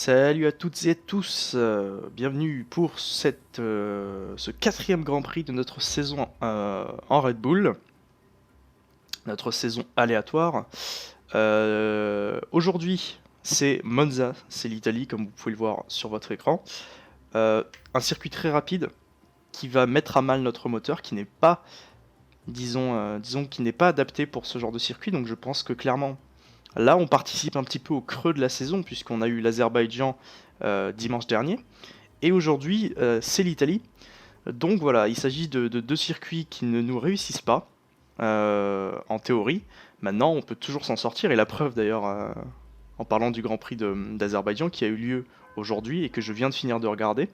Salut à toutes et à tous, bienvenue pour ce quatrième Grand Prix de notre saison en Red Bull, notre saison aléatoire. Aujourd'hui, c'est Monza, c'est l'Italie, comme vous pouvez le voir sur votre écran. Un circuit très rapide qui va mettre à mal notre moteur, qui n'est pas, disons qui n'est pas adapté pour ce genre de circuit. Donc je pense que clairement, là, on participe un petit peu au creux de la saison, puisqu'on a eu l'Azerbaïdjan dimanche dernier. Et aujourd'hui, c'est l'Italie. Donc voilà, il s'agit de deux circuits qui ne nous réussissent pas, en théorie. Maintenant, on peut toujours s'en sortir, et la preuve d'ailleurs, en parlant du Grand Prix d'Azerbaïdjan qui a eu lieu aujourd'hui et que je viens de finir de regarder.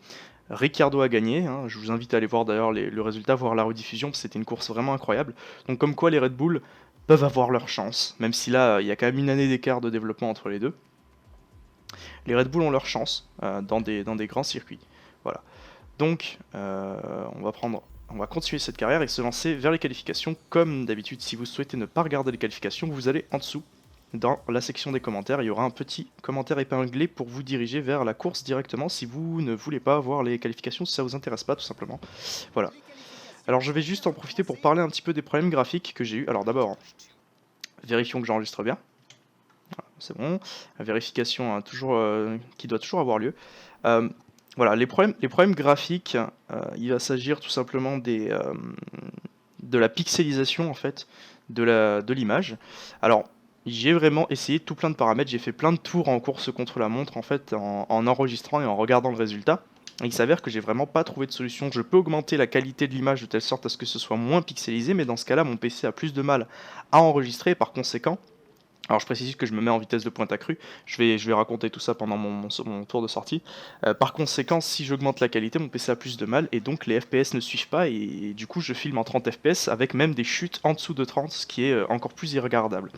Ricciardo a gagné, hein. Je vous invite à aller voir d'ailleurs le résultat, voir la rediffusion, parce que c'était une course vraiment incroyable. Donc comme quoi les Red Bull peuvent avoir leur chance, même si là il y a quand même une année d'écart de développement entre les deux. Les Red Bull ont leur chance dans des grands circuits. Voilà. Donc, on va continuer cette carrière et se lancer vers les qualifications. Comme d'habitude, si vous souhaitez ne pas regarder les qualifications, vous allez en dessous, dans la section des commentaires. Il y aura un petit commentaire épinglé pour vous diriger vers la course directement si vous ne voulez pas voir les qualifications, si ça vous intéresse pas, tout simplement. Voilà. Alors, je vais juste en profiter pour parler un petit peu des problèmes graphiques que j'ai eu. Alors, d'abord, vérifions que j'enregistre bien. Voilà, c'est bon. La vérification qui doit toujours avoir lieu. Euh, voilà, les problèmes graphiques, il va s'agir tout simplement de la pixelisation en fait de l'image. Alors, j'ai vraiment essayé tout plein de paramètres, j'ai fait plein de tours en course contre la montre en fait en enregistrant et en regardant le résultat. Et il s'avère que j'ai vraiment pas trouvé de solution. Je peux augmenter la qualité de l'image de telle sorte à ce que ce soit moins pixelisé, mais dans ce cas-là, mon PC a plus de mal à enregistrer. Par conséquent, alors je précise que je me mets en vitesse de pointe accrue, je vais raconter tout ça pendant mon tour de sortie. Par conséquent, si j'augmente la qualité, mon PC a plus de mal et donc les FPS ne suivent pas et du coup je filme en 30 FPS avec même des chutes en dessous de 30, ce qui est encore plus irregardable.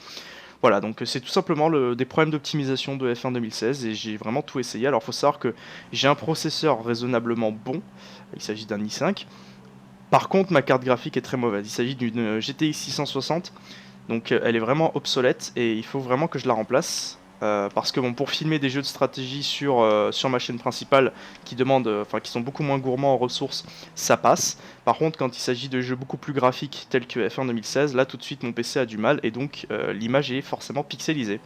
Voilà, donc c'est tout simplement des problèmes d'optimisation de F1 2016 et j'ai vraiment tout essayé. Alors il faut savoir que j'ai un processeur raisonnablement bon, il s'agit d'un i5. Par contre, ma carte graphique est très mauvaise, il s'agit d'une GTX 660. Donc elle est vraiment obsolète et il faut vraiment que je la remplace. Parce que bon, pour filmer des jeux de stratégie sur ma chaîne principale qui sont beaucoup moins gourmands en ressources, ça passe. Par contre, quand il s'agit de jeux beaucoup plus graphiques tels que F1 2016, là tout de suite mon PC a du mal et donc l'image est forcément pixelisée.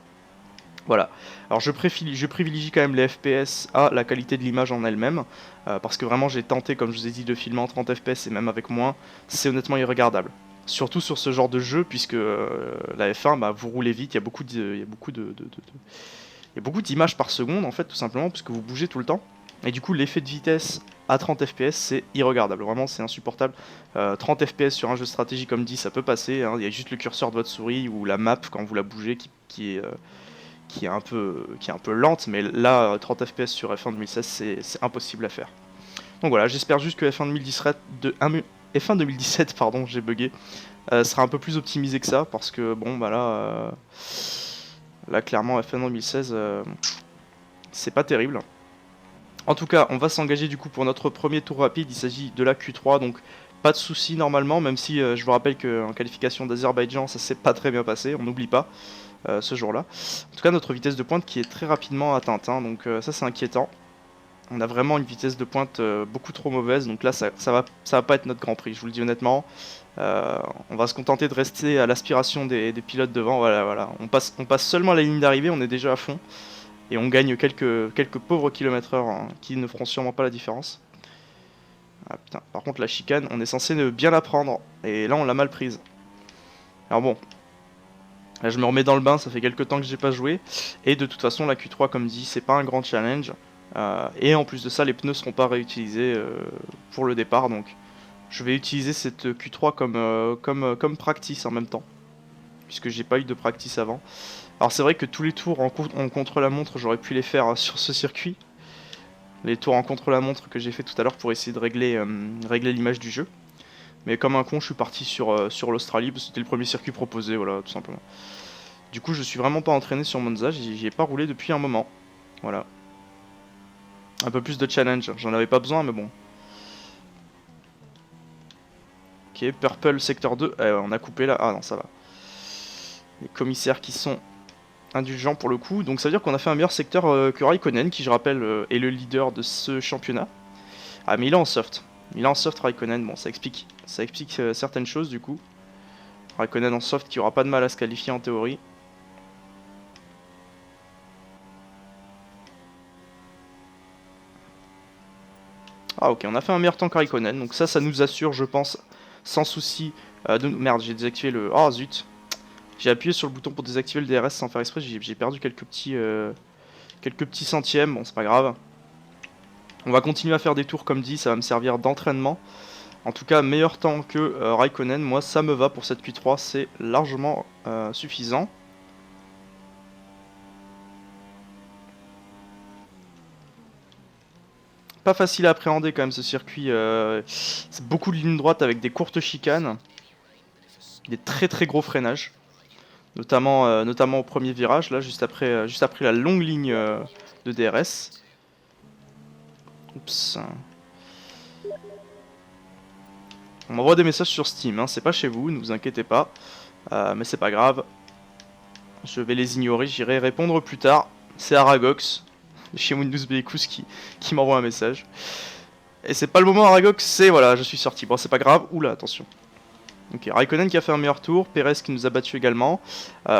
Voilà. Alors je privilégie quand même les FPS à la qualité de l'image en elle-même, parce que vraiment j'ai tenté, comme je vous ai dit, de filmer en 30 FPS et même avec moins, c'est honnêtement irregardable. Surtout sur ce genre de jeu, puisque la F1, bah, vous roulez vite, il y a beaucoup d'images par seconde en fait, tout simplement, puisque vous bougez tout le temps. Et du coup, l'effet de vitesse à 30 FPS, c'est irregardable. Vraiment, c'est insupportable. 30 FPS sur un jeu de stratégie comme dit, ça peut passer, hein. Il y a juste le curseur de votre souris ou la map quand vous la bougez qui est un peu lente, mais là, 30 FPS sur F1 2016, c'est impossible à faire. Donc voilà, j'espère juste que F1 2017, pardon, j'ai bugué, sera un peu plus optimisé que ça, parce que bon, bah là clairement, F1 2016, c'est pas terrible. En tout cas, on va s'engager du coup pour notre premier tour rapide, il s'agit de la Q3, donc pas de soucis normalement, même si je vous rappelle qu'en qualification d'Azerbaïdjan, ça s'est pas très bien passé, on n'oublie pas. Ce jour-là. En tout cas, notre vitesse de pointe qui est très rapidement atteinte, hein, donc ça c'est inquiétant. On a vraiment une vitesse de pointe beaucoup trop mauvaise, donc là ça va pas être notre Grand Prix, je vous le dis honnêtement. On va se contenter de rester à l'aspiration des pilotes devant, voilà. On passe seulement la ligne d'arrivée, on est déjà à fond, et on gagne quelques pauvres kilomètres heure hein, qui ne feront sûrement pas la différence. Ah putain, par contre la chicane, on est censé bien la prendre, et là on l'a mal prise. Alors bon, là, je me remets dans le bain, ça fait quelques temps que j'ai pas joué. Et de toute façon, la Q3, comme dit, c'est pas un grand challenge. Et en plus de ça, les pneus seront pas réutilisés pour le départ. Donc, je vais utiliser cette Q3 comme practice en même temps. Puisque j'ai pas eu de practice avant. Alors, c'est vrai que tous les tours en contre-la-montre, j'aurais pu les faire sur ce circuit. Les tours en contre-la-montre que j'ai fait tout à l'heure pour essayer de régler l'image du jeu. Mais comme un con, je suis parti sur l'Australie, parce que c'était le premier circuit proposé, voilà, tout simplement. Du coup, je suis vraiment pas entraîné sur Monza, j'y ai pas roulé depuis un moment. Voilà. Un peu plus de challenge, j'en avais pas besoin, mais bon. Ok, Purple secteur 2, on a coupé là. Ah non, ça va. Les commissaires qui sont indulgent pour le coup. Donc ça veut dire qu'on a fait un meilleur secteur que Raikkonen, qui je rappelle est le leader de ce championnat. Ah mais il est en soft. Il est en soft Raikkonen, bon ça explique certaines choses du coup. Raikkonen en soft qui aura pas de mal à se qualifier en théorie. Ah ok, on a fait un meilleur temps que Raikkonen, donc ça nous assure je pense sans souci de... Merde, j'ai désactivé le... Oh zut. J'ai appuyé sur le bouton pour désactiver le DRS sans faire exprès, j'ai perdu quelques petits centièmes, bon c'est pas grave. On va continuer à faire des tours comme dit, ça va me servir d'entraînement. En tout cas, meilleur temps que Raikkonen, moi ça me va pour cette Q3, c'est largement suffisant. Pas facile à appréhender quand même ce circuit, c'est beaucoup de lignes droites avec des courtes chicanes, des très gros freinages. Notamment au premier virage, là, juste après la longue ligne de DRS. Oups. On m'envoie des messages sur Steam, hein. C'est pas chez vous, ne vous inquiétez pas. Mais c'est pas grave. Je vais les ignorer, j'irai répondre plus tard. C'est Aragox, chez Windows Belicous, qui m'envoie un message. Et c'est pas le moment Aragox, c'est voilà, je suis sorti. Bon, c'est pas grave. Oula, attention. Ok, Raikkonen qui a fait un meilleur tour, Perez qui nous a battu également.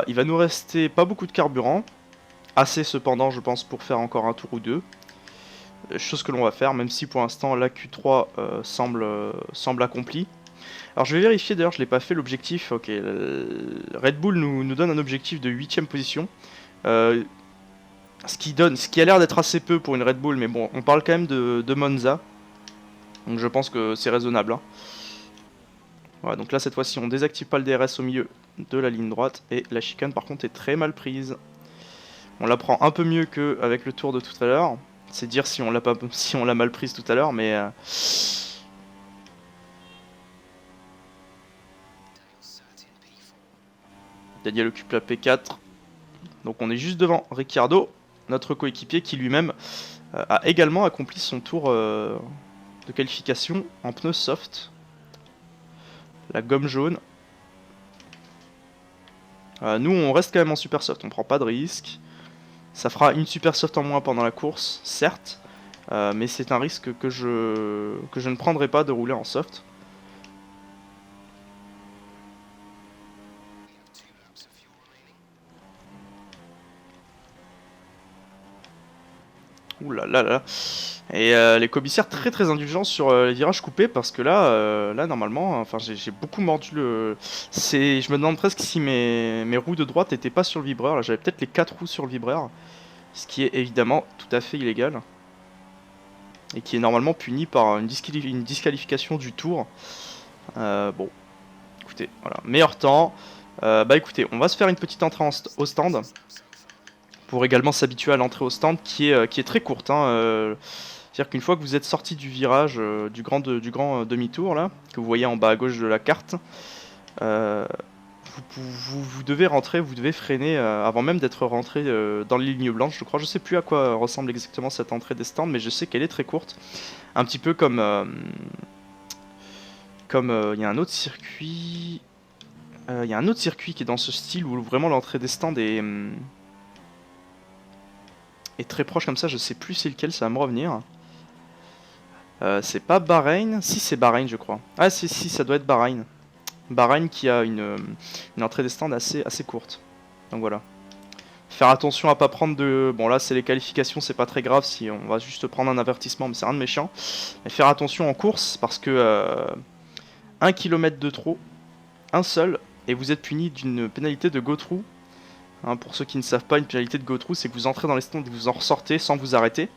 Il va nous rester pas beaucoup de carburant. Assez cependant, je pense, pour faire encore un tour ou deux. Chose que l'on va faire, même si pour l'instant la Q3 semble accomplie. Alors je vais vérifier d'ailleurs, je l'ai pas fait l'objectif. Ok, Red Bull nous donne un objectif de 8ème position. Ce qui a l'air d'être assez peu pour une Red Bull, mais bon, on parle quand même de Monza. Donc je pense que c'est raisonnable. Hein. Voilà, donc là cette fois-ci on désactive pas le DRS au milieu de la ligne droite. Et la chicane par contre est très mal prise. On la prend un peu mieux qu'avec le tour de tout à l'heure. C'est dire si on l'a mal prise tout à l'heure, mais... Daniel occupe la P4. Donc on est juste devant Ricciardo, notre coéquipier qui lui-même a également accompli son tour de qualification en pneus soft. La gomme jaune. Nous on reste quand même en super soft, on prend pas de risque. Ça fera une super soft en moins pendant la course, certes. Mais c'est un risque que je ne prendrai pas de rouler en soft. Ouh là là là. Et les commissaires très indulgents sur les virages coupés parce que là normalement, enfin j'ai beaucoup mordu le... Je me demande presque si mes roues de droite n'étaient pas sur le vibreur. Là j'avais peut-être les 4 roues sur le vibreur. Ce qui est évidemment tout à fait illégal. Et qui est normalement puni par une disqualification du tour. Bon, écoutez, voilà, meilleur temps. Bah écoutez, on va se faire une petite entrée au stand. Pour également s'habituer à l'entrée au stand qui est très courte. Hein, c'est-à-dire qu'une fois que vous êtes sorti du virage, du grand demi-tour, là, que vous voyez en bas à gauche de la carte, vous devez rentrer, vous devez freiner avant même d'être rentré dans les lignes blanches, je crois. Je sais plus à quoi ressemble exactement cette entrée des stands, mais je sais qu'elle est très courte. Un petit peu comme... il y a un autre circuit... Il y a un autre circuit qui est dans ce style où vraiment l'entrée des stands est très proche comme ça, je sais plus c'est lequel, ça va me revenir. C'est pas Bahreïn? Si, c'est Bahreïn, je crois. Ah, si, ça doit être Bahreïn. Bahreïn qui a une entrée des stands assez courte. Donc voilà. Faire attention à pas prendre de... Bon là c'est les qualifications, c'est pas très grave si on va juste prendre un avertissement, mais c'est rien de méchant. Mais faire attention en course parce que 1 km de trop, un seul, et vous êtes puni d'une pénalité de go-through. Hein, pour ceux qui ne savent pas, une pénalité de go-through, c'est que vous entrez dans les stands et vous en ressortez sans vous arrêter.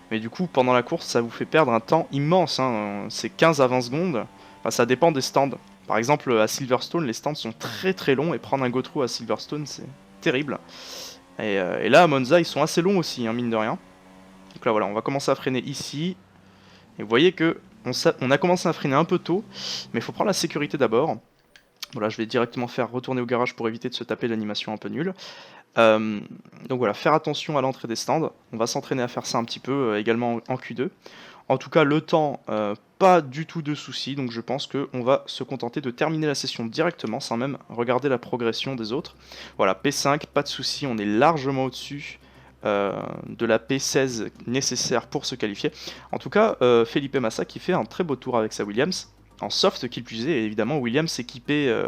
Mais du coup, pendant la course, ça vous fait perdre un temps immense. Hein. C'est 15 à 20 secondes. Enfin, ça dépend des stands. Par exemple, à Silverstone, les stands sont très longs et prendre un go-through à Silverstone, c'est terrible. Et là, à Monza, ils sont assez longs aussi, hein, mine de rien. Donc là, voilà, on va commencer à freiner ici. Et vous voyez que on a commencé à freiner un peu tôt, mais il faut prendre la sécurité d'abord. Voilà, je vais directement faire retourner au garage pour éviter de se taper l'animation un peu nulle. Donc voilà, faire attention à l'entrée des stands. On va s'entraîner à faire ça un petit peu également en Q2. En tout cas, le temps pas du tout de soucis, donc je pense qu'on va se contenter de terminer la session directement sans même regarder la progression des autres. Voilà, P5, pas de soucis, on est largement au-dessus de la P16 nécessaire pour se qualifier. En tout cas, Felipe Massa qui fait un très beau tour avec sa Williams, en soft qu'il plus est, et évidemment Williams équipé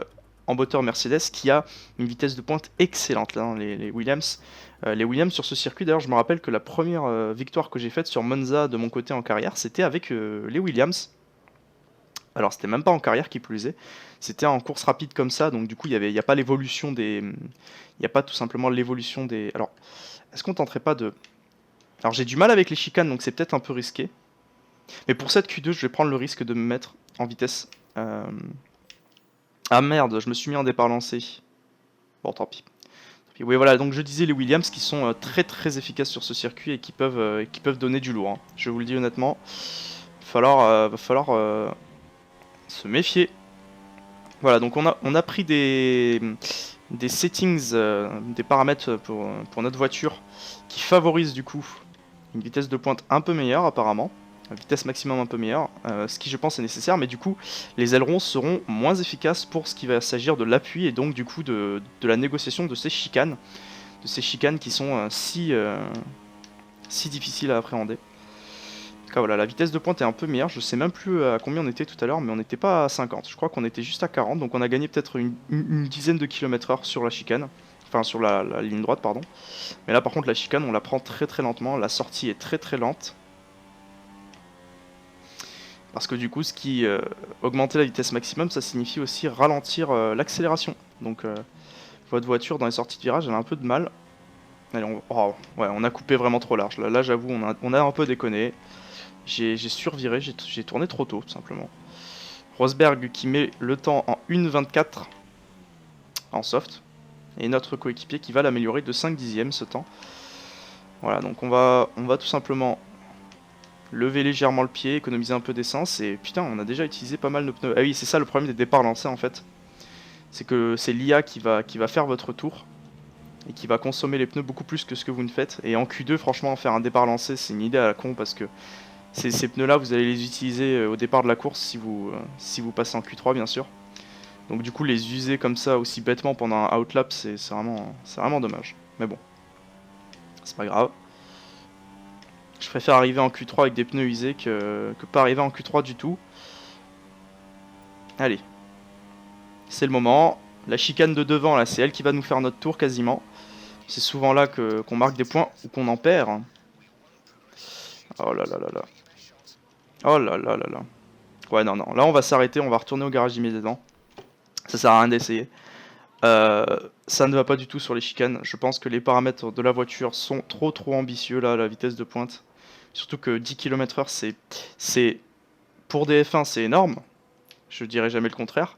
en moteur Mercedes qui a une vitesse de pointe excellente, là, hein, les Williams. Les Williams sur ce circuit, d'ailleurs je me rappelle que la première victoire que j'ai faite sur Monza de mon côté en carrière, c'était avec les Williams. Alors c'était même pas en carrière qui plus est, c'était en course rapide comme ça, donc du coup il n'y a pas l'évolution des... Il n'y a pas tout simplement l'évolution des... Alors, est-ce qu'on tenterait pas de... Alors j'ai du mal avec les chicanes, donc c'est peut-être un peu risqué. Mais pour cette Q2, je vais prendre le risque de me mettre en vitesse. Ah merde, je me suis mis en départ lancé. Bon, tant pis. Oui, voilà, donc je disais les Williams qui sont très très efficaces sur ce circuit et qui peuvent donner du lourd, hein. Je vous le dis honnêtement. Va falloir se méfier. Voilà, donc on a pris des settings, des paramètres pour notre voiture qui favorisent du coup une vitesse de pointe un peu meilleure apparemment. Une vitesse maximum un peu meilleure, ce qui je pense est nécessaire, mais du coup les ailerons seront moins efficaces pour ce qui va s'agir de l'appui et donc du coup de la négociation de ces chicanes qui sont si difficiles à appréhender. En tout cas voilà, la vitesse de pointe est un peu meilleure, je sais même plus à combien on était tout à l'heure, mais on n'était pas à 50, je crois qu'on était juste à 40, donc on a gagné peut-être une dizaine de kilomètres/h sur la chicane, enfin sur la ligne droite pardon. Mais là par contre la chicane on la prend très très lentement, la sortie est très très lente. Parce que du coup, augmenter la vitesse maximum, ça signifie aussi ralentir l'accélération. Donc votre voiture dans les sorties de virage, elle a un peu de mal. Allez, on a coupé vraiment trop large. Là j'avoue, on a un peu déconné. J'ai surviré, j'ai tourné trop tôt, tout simplement. Rosberg qui met le temps en 1,24 en soft. Et notre coéquipier qui va l'améliorer de 5 dixièmes ce temps. Voilà, donc on va tout simplement lever légèrement le pied, économiser un peu d'essence, et putain, on a déjà utilisé pas mal nos pneus. Ah oui, c'est ça le problème des départs lancés en fait. C'est que c'est l'IA qui va faire votre tour, et qui va consommer les pneus beaucoup plus que ce que vous ne faites. Et en Q2, franchement, faire un départ lancé, c'est une idée à la con, parce que ces pneus-là, vous allez les utiliser au départ de la course, si vous passez en Q3, bien sûr. Donc du coup, les user comme ça, aussi bêtement, pendant un outlap, c'est vraiment dommage. Mais bon, c'est pas grave. Je préfère arriver en Q3 avec des pneus usés que pas arriver en Q3 du tout. Allez. C'est le moment. La chicane de devant, là, c'est elle qui va nous faire notre tour quasiment. C'est souvent là qu'on marque des points ou qu'on en perd. Oh là là là là. Oh là là là là. Ouais, non, non. Là, on va s'arrêter. On va retourner au garage immédiatement. Ça sert à rien d'essayer. Ça ne va pas du tout sur les chicanes. Je pense que les paramètres de la voiture sont trop ambitieux là, la vitesse de pointe. Surtout que 10 km/h, c'est pour des F1, c'est énorme. Je dirais jamais le contraire.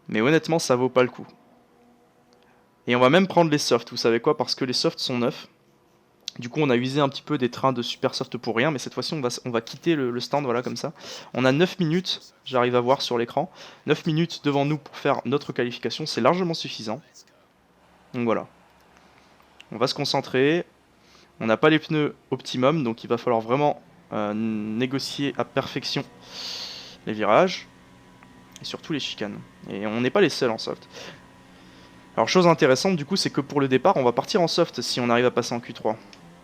Mais honnêtement, ça vaut pas le coup. Et on va même prendre les softs, vous savez quoi? Parce que les softs sont neufs. Du coup, on a usé un petit peu des trains de super soft pour rien, mais cette fois-ci, on va quitter le stand, voilà, comme ça. On a 9 minutes, j'arrive à voir sur l'écran. 9 minutes devant nous pour faire notre qualification, c'est largement suffisant. Donc voilà. On va se concentrer. On n'a pas les pneus optimum, donc il va falloir vraiment négocier à perfection les virages. Et surtout les chicanes. Et on n'est pas les seuls en soft. Alors chose intéressante du coup, c'est que pour le départ, on va partir en soft si on arrive à passer en Q3.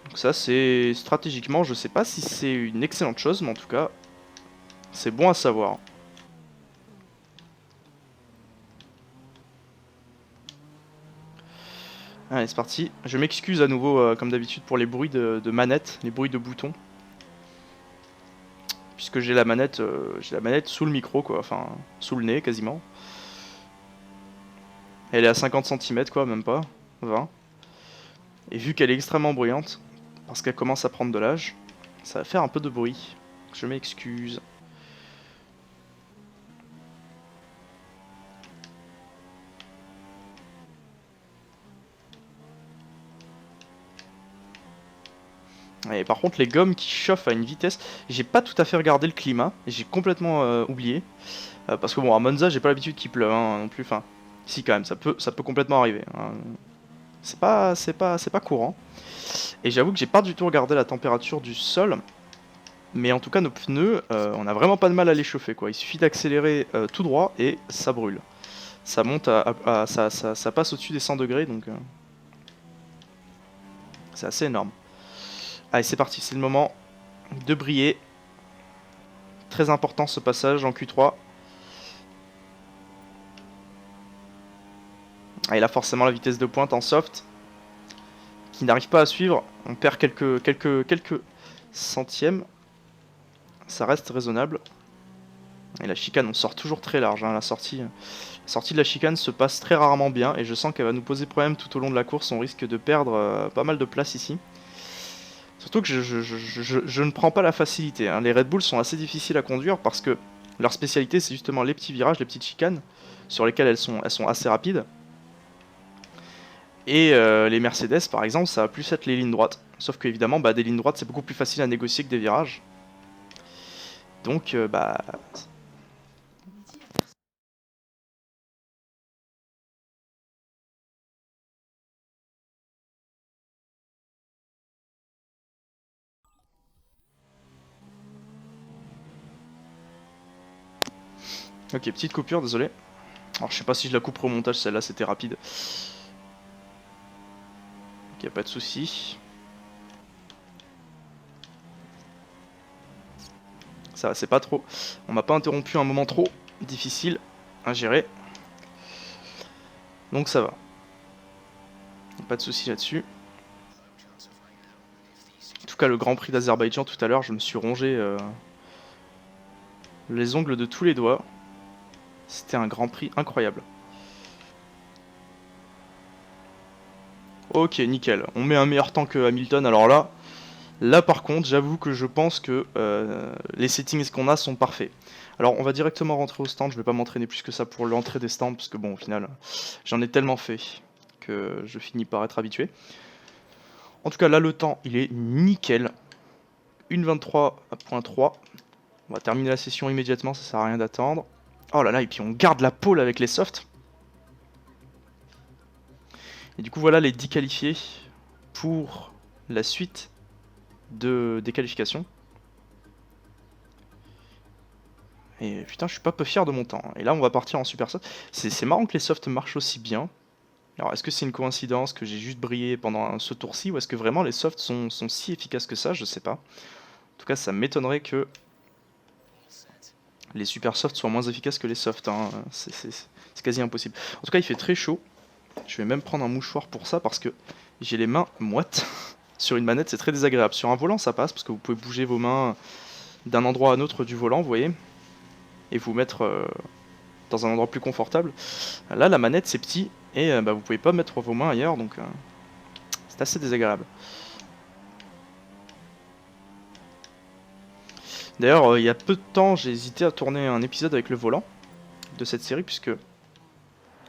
Donc ça c'est stratégiquement, je sais pas si c'est une excellente chose, mais en tout cas, c'est bon à savoir. Allez, c'est parti. Je m'excuse à nouveau, comme d'habitude, pour les bruits de manette, les bruits de boutons. Puisque j'ai la manette sous le micro, quoi, enfin, sous le nez quasiment. Elle est à 50 cm, quoi, même pas, 20. Et vu qu'elle est extrêmement bruyante, parce qu'elle commence à prendre de l'âge, ça va faire un peu de bruit. Je m'excuse. Et par contre les gommes qui chauffent à une vitesse, j'ai pas tout à fait regardé le climat, j'ai complètement oublié. Parce que bon à Monza j'ai pas l'habitude qu'il pleuve hein, non plus, enfin si quand même ça peut complètement arriver. Hein. C'est pas courant. Et j'avoue que j'ai pas du tout regardé la température du sol. Mais en tout cas, nos pneus, on a vraiment pas de mal à les chauffer, quoi. Il suffit d'accélérer tout droit et ça brûle. Ça monte ça passe au-dessus des 100 degrés, donc c'est assez énorme. Allez, c'est parti, c'est le moment de briller. Très important ce passage en Q3. Et là, forcément, la vitesse de pointe en soft qui n'arrive pas à suivre. On perd quelques centièmes. Ça reste raisonnable. Et la chicane, on sort toujours très large. Hein. La sortie de la chicane se passe très rarement bien. Et je sens qu'elle va nous poser problème tout au long de la course. On risque de perdre pas mal de place ici. Surtout que je ne prends pas la facilité. Hein. Les Red Bull sont assez difficiles à conduire parce que leur spécialité, c'est justement les petits virages, les petites chicanes, sur lesquelles elles sont assez rapides. Et les Mercedes, par exemple, ça va plus être les lignes droites. Sauf que évidemment, bah, des lignes droites, c'est beaucoup plus facile à négocier que des virages. Donc, bah... Ok, petite coupure, désolé. Alors, je sais pas si je la couperai au montage, celle-là, c'était rapide. Ok, pas de soucis. Ça va, c'est pas trop. On m'a pas interrompu un moment trop difficile à gérer. Donc ça va. Pas de soucis là-dessus. En tout cas, le Grand Prix d'Azerbaïdjan tout à l'heure, je me suis rongé les ongles de tous les doigts. C'était un Grand Prix incroyable. Ok, nickel. On met un meilleur temps que Hamilton. Alors là par contre, j'avoue que je pense que les settings qu'on a sont parfaits. Alors on va directement rentrer au stand. Je vais pas m'entraîner plus que ça pour l'entrée des stands parce que bon, au final, j'en ai tellement fait que je finis par être habitué. En tout cas, là, le temps, il est nickel. 1:23.3. On va terminer la session immédiatement, ça sert à rien d'attendre. Oh là là, et puis on garde la pole avec les softs. Et du coup, voilà les 10 qualifiés pour la suite des qualifications. Et putain, je suis pas peu fier de mon temps. Et là, on va partir en super soft. C'est marrant que les softs marchent aussi bien. Alors, est-ce que c'est une coïncidence que j'ai juste brillé pendant ce tour-ci, ou est-ce que vraiment les softs sont si efficaces que ça? Je sais pas. En tout cas, ça m'étonnerait que les super softs soient moins efficaces que les softs. Hein. C'est quasi impossible. En tout cas, il fait très chaud. Je vais même prendre un mouchoir pour ça parce que j'ai les mains moites. Sur une manette, c'est très désagréable. Sur un volant, ça passe parce que vous pouvez bouger vos mains d'un endroit à un autre du volant, vous voyez, et vous mettre dans un endroit plus confortable. Là, la manette, c'est petit et bah, vous pouvez pas mettre vos mains ailleurs, donc c'est assez désagréable. D'ailleurs, il y a peu de temps, j'ai hésité à tourner un épisode avec le volant de cette série puisque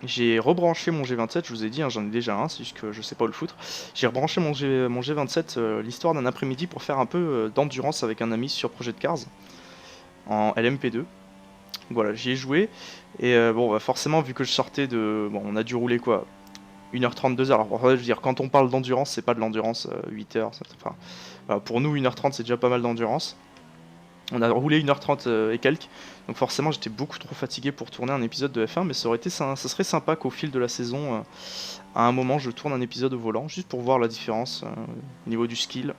j'ai rebranché mon G27, je vous ai dit, hein, j'en ai déjà un, c'est juste que je sais pas où le foutre. J'ai rebranché mon G27 l'histoire d'un après-midi pour faire un peu d'endurance avec un ami sur Project Cars en LMP2. Voilà, j'y ai joué et bon, bah, forcément, vu que je sortais de. Bon, on a dû rouler quoi 1h30, 2h. Alors, je veux dire, quand on parle d'endurance, c'est pas de l'endurance 8h. Enfin, voilà, pour nous, 1h30, c'est déjà pas mal d'endurance. On a roulé 1h30 et quelques, donc forcément j'étais beaucoup trop fatigué pour tourner un épisode de F1, mais ça serait sympa qu'au fil de la saison, à un moment je tourne un épisode au volant, juste pour voir la différence au niveau du skill.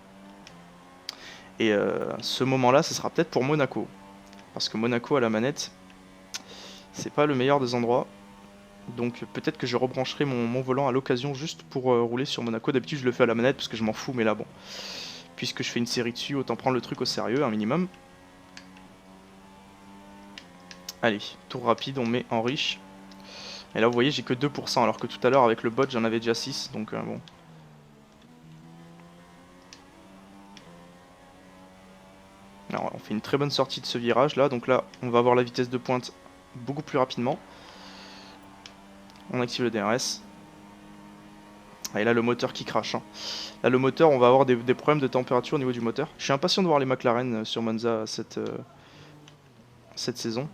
Et ce moment-là, ce sera peut-être pour Monaco, parce que Monaco à la manette, c'est pas le meilleur des endroits, donc peut-être que je rebrancherai mon volant à l'occasion juste pour rouler sur Monaco. D'habitude je le fais à la manette parce que je m'en fous, mais là bon, puisque je fais une série dessus, autant prendre le truc au sérieux un minimum. Allez, tour rapide, on met en riche. Et là vous voyez j'ai que 2% alors que tout à l'heure avec le bot j'en avais déjà 6, donc bon. Alors on fait une très bonne sortie de ce virage là, donc là on va avoir la vitesse de pointe beaucoup plus rapidement. On active le DRS. Et là le moteur qui crache. Hein. Là le moteur, on va avoir des problèmes de température au niveau du moteur. Je suis impatient de voir les McLaren sur Monza cette saison.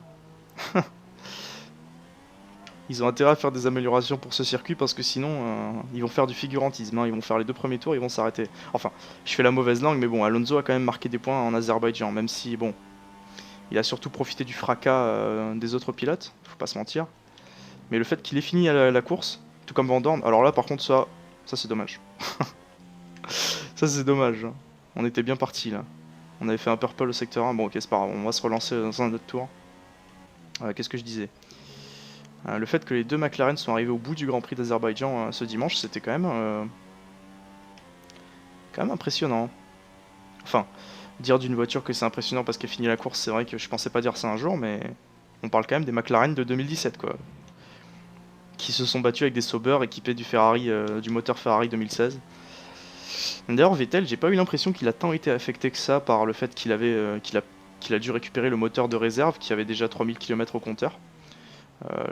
Ils ont intérêt à faire des améliorations pour ce circuit parce que sinon ils vont faire du figurantisme, hein. Ils vont faire les 2 premiers tours, ils vont s'arrêter. Enfin, je fais la mauvaise langue, mais bon, Alonso a quand même marqué des points en Azerbaïdjan, même si bon, il a surtout profité du fracas des autres pilotes, faut pas se mentir. Mais le fait qu'il ait fini la course, tout comme Van Dorn, alors là par contre ça c'est dommage. Ça c'est dommage, hein. On était bien parti là. On avait fait un purple au secteur 1, bon ok c'est pas grave, on va se relancer dans un autre tour. Qu'est-ce que je disais? Le fait que les 2 McLaren sont arrivés au bout du Grand Prix d'Azerbaïdjan ce dimanche, c'était quand même impressionnant. Enfin, dire d'une voiture que c'est impressionnant parce qu'elle finit la course, c'est vrai que je pensais pas dire ça un jour, mais on parle quand même des McLaren de 2017 quoi, qui se sont battus avec des Sauber équipés du Ferrari, du moteur Ferrari 2016. D'ailleurs Vettel, j'ai pas eu l'impression qu'il a tant été affecté que ça par le fait qu'il a dû récupérer le moteur de réserve qui avait déjà 3000 km au compteur.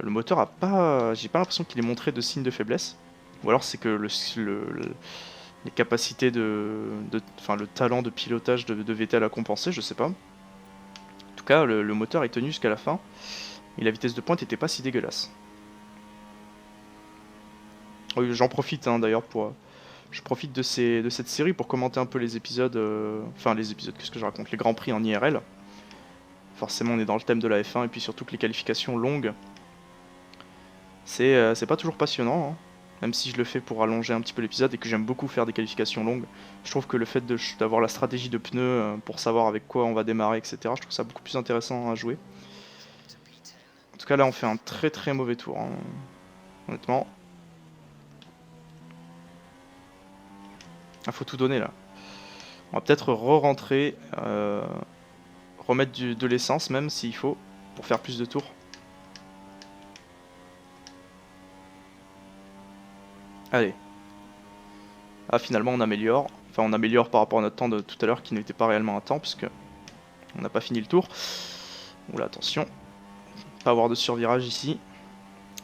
Le moteur a pas, j'ai pas l'impression qu'il ait montré de signes de faiblesse. Ou alors c'est que les capacités enfin le talent de pilotage de Vettel a compensé, je sais pas. En tout cas, le moteur est tenu jusqu'à la fin et la vitesse de pointe était pas si dégueulasse. Oui, j'en profite hein, d'ailleurs je profite de cette série pour commenter un peu les épisodes, enfin les épisodes, qu'est-ce que je raconte, les grands prix en IRL. Forcément, on est dans le thème de la F1 et puis surtout que les qualifications longues, c'est pas toujours passionnant, hein. Même si je le fais pour allonger un petit peu l'épisode et que j'aime beaucoup faire des qualifications longues, je trouve que le fait d'avoir la stratégie de pneus pour savoir avec quoi on va démarrer, etc., je trouve ça beaucoup plus intéressant à jouer. En tout cas, là, on fait un très très mauvais tour, hein. Honnêtement. Il faut tout donner là. On va peut-être re-rentrer, remettre de l'essence même s'il faut, pour faire plus de tours. Allez. Ah, finalement, on améliore. Enfin, on améliore par rapport à notre temps de tout à l'heure qui n'était pas réellement un temps, puisque on n'a pas fini le tour. Oula, attention. Pas avoir de survirage ici.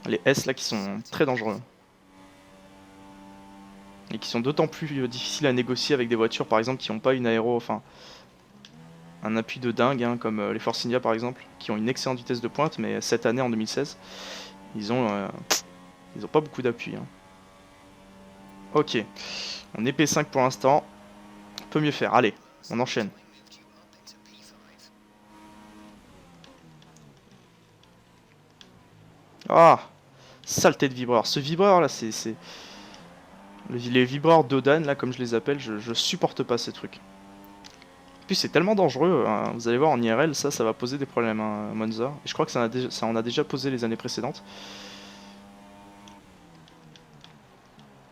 Les S là qui sont très dangereux. Et qui sont d'autant plus difficiles à négocier avec des voitures par exemple qui n'ont pas une aéro, enfin un appui de dingue hein, comme les Force India par exemple, qui ont une excellente vitesse de pointe, mais cette année en 2016, ils ont pas beaucoup d'appui, hein. Ok, on est P5 pour l'instant, on peut mieux faire, allez, on enchaîne. Ah, saleté de vibreur, ce vibreur là c'est... Les vibreurs d'Odan là comme je les appelle, je supporte pas ces trucs. En plus c'est tellement dangereux, hein. Vous allez voir en IRL ça va poser des problèmes hein, Monza. Et je crois que ça en a déjà posé les années précédentes.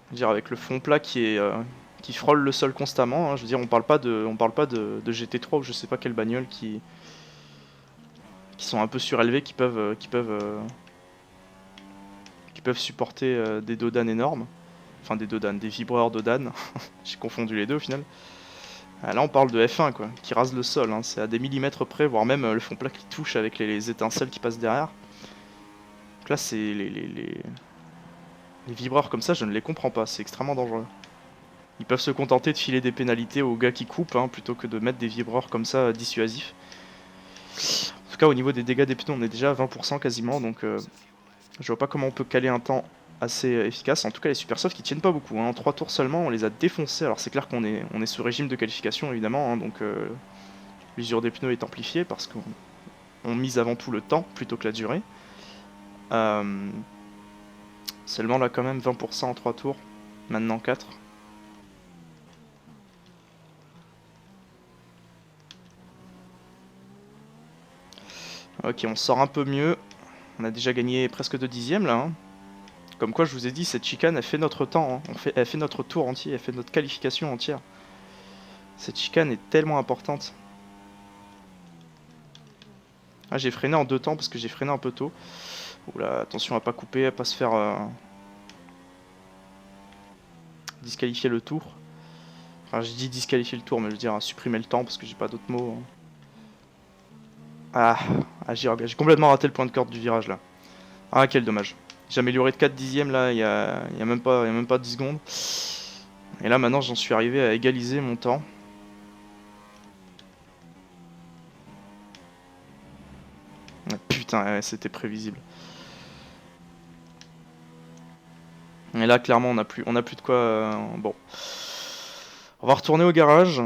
Je veux dire avec le fond plat qui frôle le sol constamment, hein. Je veux dire on parle pas de GT3 ou je sais pas quelle bagnole qui sont un peu surélevées, qui peuvent supporter des dodanes énormes. Enfin des dodanes, des vibreurs dodanes. J'ai confondu les deux au final. Là on parle de F1 quoi, qui rase le sol, hein. C'est à des millimètres près, voire même le fond plat qui touche avec les étincelles qui passent derrière. Donc là c'est les vibreurs comme ça, je ne les comprends pas, c'est extrêmement dangereux. Ils peuvent se contenter de filer des pénalités aux gars qui coupent, hein, plutôt que de mettre des vibreurs comme ça dissuasifs. En tout cas au niveau des dégâts des pneus on est déjà à 20% quasiment, donc je vois pas comment on peut caler un temps assez efficace. En tout cas les super softs qui tiennent pas beaucoup, hein. En 3 tours seulement on les a défoncés. Alors c'est clair qu'on est sous régime de qualification évidemment, hein, donc l'usure des pneus est amplifiée parce qu'on mise avant tout le temps plutôt que la durée. Seulement là quand même 20% en 3 tours, maintenant 4. Ok, on sort un peu mieux. On a déjà gagné presque 2 dixièmes là, hein. Comme quoi je vous ai dit, cette chicane elle fait notre temps, hein. Elle fait notre tour entier, elle fait notre qualification entière. Cette chicane est tellement importante. Ah, j'ai freiné en 2 temps parce que j'ai freiné un peu tôt. Oula, attention à pas couper, à pas se faire disqualifier le tour. Enfin, je dis disqualifier le tour, mais je veux dire supprimer le temps parce que j'ai pas d'autres mots, hein. J'ai complètement raté le point de corde du virage là. Ah, quel dommage. J'ai amélioré de 4 dixièmes là, il y a même pas 10 secondes. Et là maintenant j'en suis arrivé à égaliser mon temps. Ah, putain, ouais, c'était prévisible. Et là, clairement, on a plus de quoi. Bon, on va retourner au garage.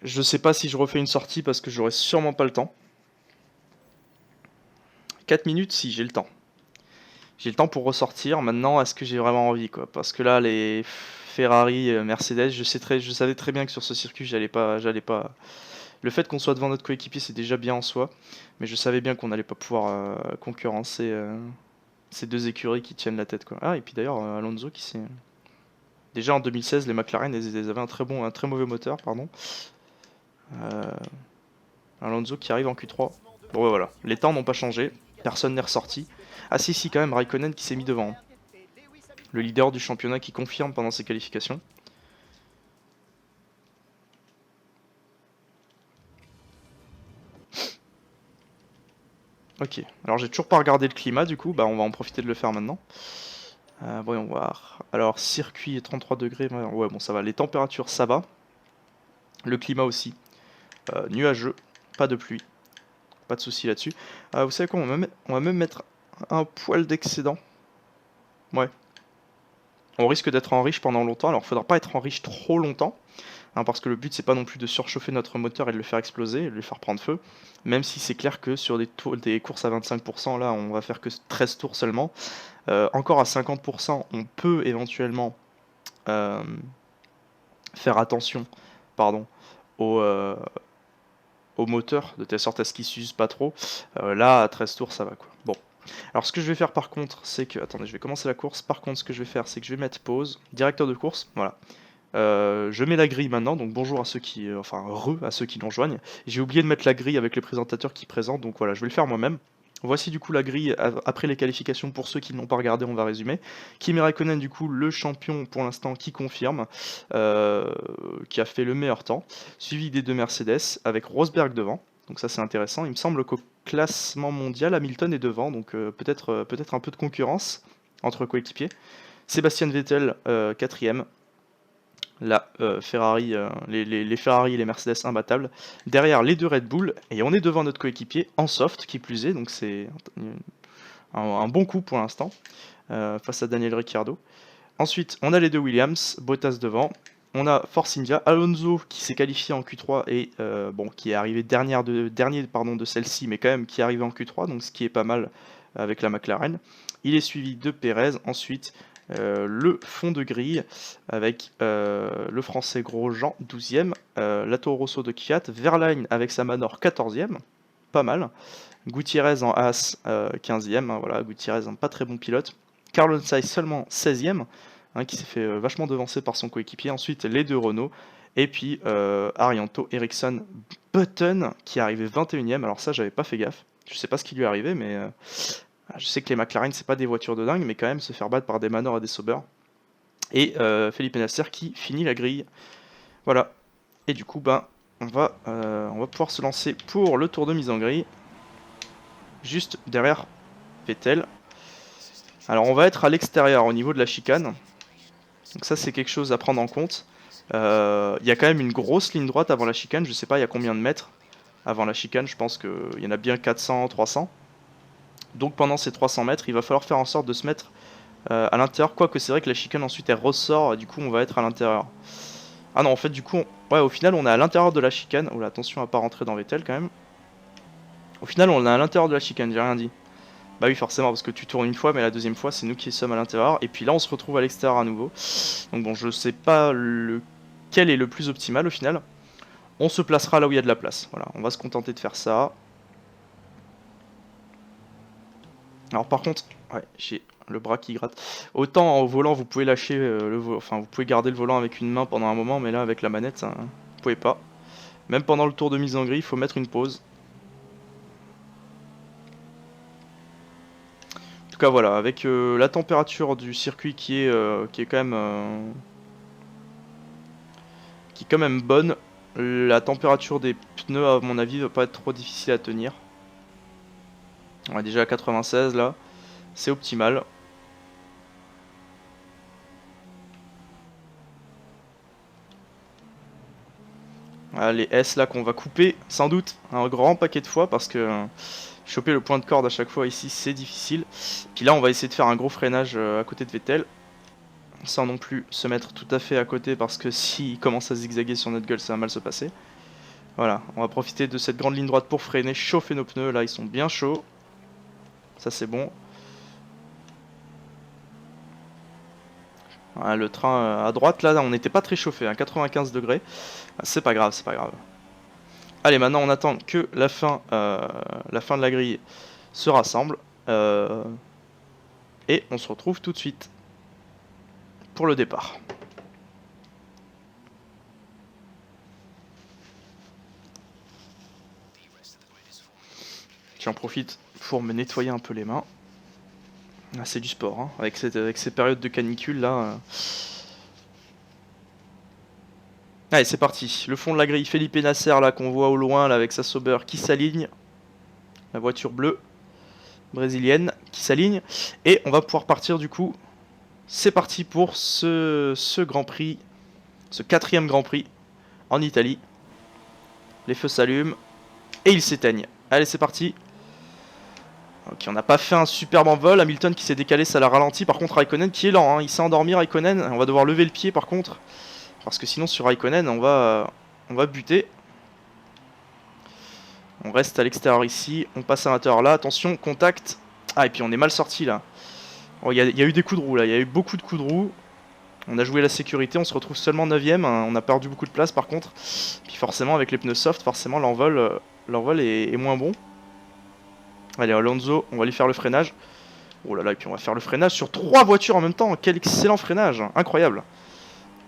Je sais pas si je refais une sortie parce que j'aurai sûrement pas le temps. 4 minutes, si j'ai le temps. J'ai le temps pour ressortir. Maintenant, est-ce que j'ai vraiment envie, quoi? Parce que là, les Ferrari, Mercedes, je savais très bien que sur ce circuit, j'allais pas. Le fait qu'on soit devant notre coéquipier, c'est déjà bien en soi, mais je savais bien qu'on n'allait pas pouvoir concurrencer ces deux écuries qui tiennent la tête, quoi. Ah, et puis d'ailleurs, Alonso qui s'est. Déjà en 2016, les McLaren, ils avaient un très mauvais moteur, pardon. Euh, Alonso qui arrive en Q3. Bon, ouais, voilà, les temps n'ont pas changé, personne n'est ressorti. Ah si, si, quand même, Raikkonen qui s'est mis devant. Le leader du championnat qui confirme pendant ses qualifications. Ok, alors j'ai toujours pas regardé le climat du coup, bah on va en profiter de le faire maintenant. Voyons voir. Alors circuit 33 degrés, ouais bon ça va, les températures ça va. Le climat aussi. Nuageux, pas de pluie, pas de soucis là-dessus. Vous savez quoi, on va même mettre un poil d'excédent. Ouais. On risque d'être en riche pendant longtemps, alors faudra pas être en riche trop longtemps. Hein, parce que le but c'est pas non plus de surchauffer notre moteur et de le faire exploser, de le faire prendre feu, même si c'est clair que sur des courses à 25%, là on va faire que 13 tours seulement. Encore à 50%, on peut éventuellement euh, faire attention, pardon, au, euh, au moteur, de telle sorte à ce qu'il s'use pas trop. Là à 13 tours ça va quoi. Bon. Alors ce que je vais faire par contre, c'est que... Attendez, je vais commencer la course. Par contre ce que je vais faire, c'est que je vais mettre pause, directeur de course, voilà. Je mets la grille maintenant, donc bonjour à ceux qui, enfin à ceux qui nous rejoignent. J'ai oublié de mettre la grille avec les présentateurs qui présentent, donc voilà, je vais le faire moi-même. Voici du coup la grille après les qualifications pour ceux qui ne l'ont pas regardé, on va résumer. Kimi Raikkonen du coup le champion pour l'instant qui confirme, qui a fait le meilleur temps, suivi des deux Mercedes avec Rosberg devant. Donc ça c'est intéressant. Il me semble qu'au classement mondial Hamilton est devant, donc peut-être un peu de concurrence entre coéquipiers. Sébastien Vettel quatrième. La Ferrari, les Ferrari et les Mercedes imbattables. Derrière les deux Red Bull, et on est devant notre coéquipier en soft, qui plus est, donc c'est un bon coup pour l'instant, face à Daniel Ricciardo. Ensuite, on a les deux Williams, Bottas devant. On a Force India, Alonso qui s'est qualifié en Q3 et bon, qui est arrivé dernier de celle-ci, mais quand même qui est arrivé en Q3, donc ce qui est pas mal avec la McLaren. Il est suivi de Perez, ensuite le fond de grille avec le français Grosjean 12e, la Toro Rosso de Kvyat, Verlaine avec sa Manor 14e, pas mal. Gutiérrez en As 15e, hein, voilà, Gutiérrez un pas très bon pilote. Carlos Sainz seulement 16e, hein, qui s'est fait vachement devancer par son coéquipier. Ensuite les deux Renault, et puis Arianto, Ericsson, Button qui est arrivé 21e. Alors ça j'avais pas fait gaffe, je sais pas ce qui lui est arrivé, mais je sais que les McLaren c'est pas des voitures de dingue, mais quand même se faire battre par des Manor et des Sauber. Et Felipe Nasser qui finit la grille. Voilà. Et du coup ben on va pouvoir se lancer pour le tour de mise en grille. Juste derrière Vettel. Alors on va être à l'extérieur au niveau de la chicane. Donc ça c'est quelque chose à prendre en compte. Il y a quand même une grosse ligne droite avant la chicane. Je sais pas il y a combien de mètres avant la chicane. Je pense qu'il y en a bien 400, 300. Donc pendant ces 300 mètres, il va falloir faire en sorte de se mettre à l'intérieur. Quoique c'est vrai que la chicane ensuite elle ressort. Et du coup on va être à l'intérieur. Ah non en fait du coup, ouais au final on est à l'intérieur de la chicane. Oh là attention à pas rentrer dans Vettel quand même. Au final on est à l'intérieur de la chicane, j'ai rien dit. Bah oui forcément parce que tu tournes une fois mais la deuxième fois c'est nous qui sommes à l'intérieur et puis là on se retrouve à l'extérieur à nouveau. Donc bon je sais pas lequel est le plus optimal au final. On se placera là où il y a de la place. Voilà, on va se contenter de faire ça. Alors par contre, ouais, j'ai le bras qui gratte. Autant au volant vous pouvez lâcher enfin vous pouvez garder le volant avec une main pendant un moment mais là avec la manette ça, vous pouvez pas. Même pendant le tour de mise en grille il faut mettre une pause. En tout cas voilà, avec la température du circuit qui est quand même bonne, la température des pneus à mon avis va pas être trop difficile à tenir. On est déjà à 96 là, c'est optimal. Voilà, les S là qu'on va couper sans doute un grand paquet de fois parce que choper le point de corde à chaque fois ici c'est difficile. Puis là on va essayer de faire un gros freinage à côté de Vettel. sans non plus se mettre tout à fait à côté, parce que s'il commence à zigzaguer sur notre gueule, ça va mal se passer. Voilà, on va profiter de cette grande ligne droite pour freiner, chauffer nos pneus. Là, ils sont bien chauds. Ça, c'est bon. Voilà, le train à droite, là, on n'était pas très chauffé, à 95 degrés. C'est pas grave, c'est pas grave. Allez, maintenant, on attend que la fin de la grille se rassemble. Et on se retrouve tout de suite pour le départ. J'en profite pour me nettoyer un peu les mains. Ah, c'est du sport, hein. Avec ces périodes de canicule là. Allez, c'est parti. Le fond de la grille, Felipe Nasser là qu'on voit au loin là avec sa Sauber qui s'aligne. La voiture bleue brésilienne qui s'aligne. Et on va pouvoir partir du coup. C'est parti pour ce Grand Prix, ce 4e Grand Prix en Italie. Les feux s'allument et ils s'éteignent. Allez, c'est parti. Ok, on n'a pas fait un superbe envol. Hamilton qui s'est décalé, ça l'a ralenti. Par contre, Raikkonen qui est lent, hein. Il s'est endormi, Raikkonen. On va devoir lever le pied par contre. Parce que sinon, sur Raikkonen, on va buter. On reste à l'extérieur ici. On passe à l'intérieur là. Attention, contact. Ah, et puis on est mal sorti là. Oh, y a eu des coups de roue là. Il y a eu beaucoup de coups de roue. On a joué la sécurité. On se retrouve seulement 9ème. On a perdu beaucoup de place par contre. Puis forcément, avec les pneus soft, forcément, l'envol est moins bon. Allez, Alonso, on va lui faire le freinage. Oh là là, et puis on va faire le freinage sur 3 voitures en même temps. Quel excellent freinage, incroyable.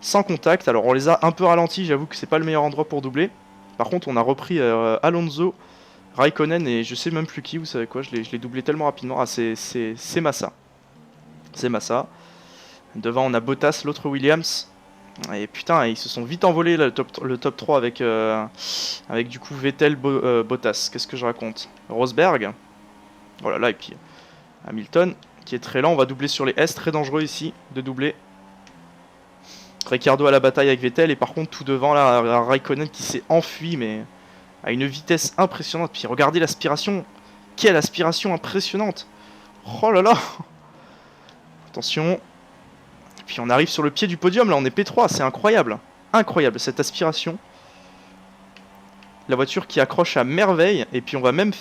Sans contact, alors on les a un peu ralentis, j'avoue que c'est pas le meilleur endroit pour doubler. Par contre, on a repris Alonso, Raikkonen et je sais même plus qui, vous savez quoi, je l'ai doublé tellement rapidement. Ah, c'est Massa. C'est Massa. Devant, on a Bottas, l'autre Williams. Et putain, ils se sont vite envolés là, le top 3 avec du coup Vettel, Bottas. Qu'est-ce que je raconte? Rosberg. Oh là là, et puis Hamilton qui est très lent. On va doubler sur les S, très dangereux ici de doubler. Ricciardo à la bataille avec Vettel et par contre tout devant là, Raikkonen qui s'est enfui mais à une vitesse impressionnante. Puis regardez l'aspiration, quelle aspiration impressionnante. Oh là là. Attention. Et puis on arrive sur le pied du podium là, on est P3, c'est incroyable. Incroyable cette aspiration. La voiture qui accroche à merveille et puis on va même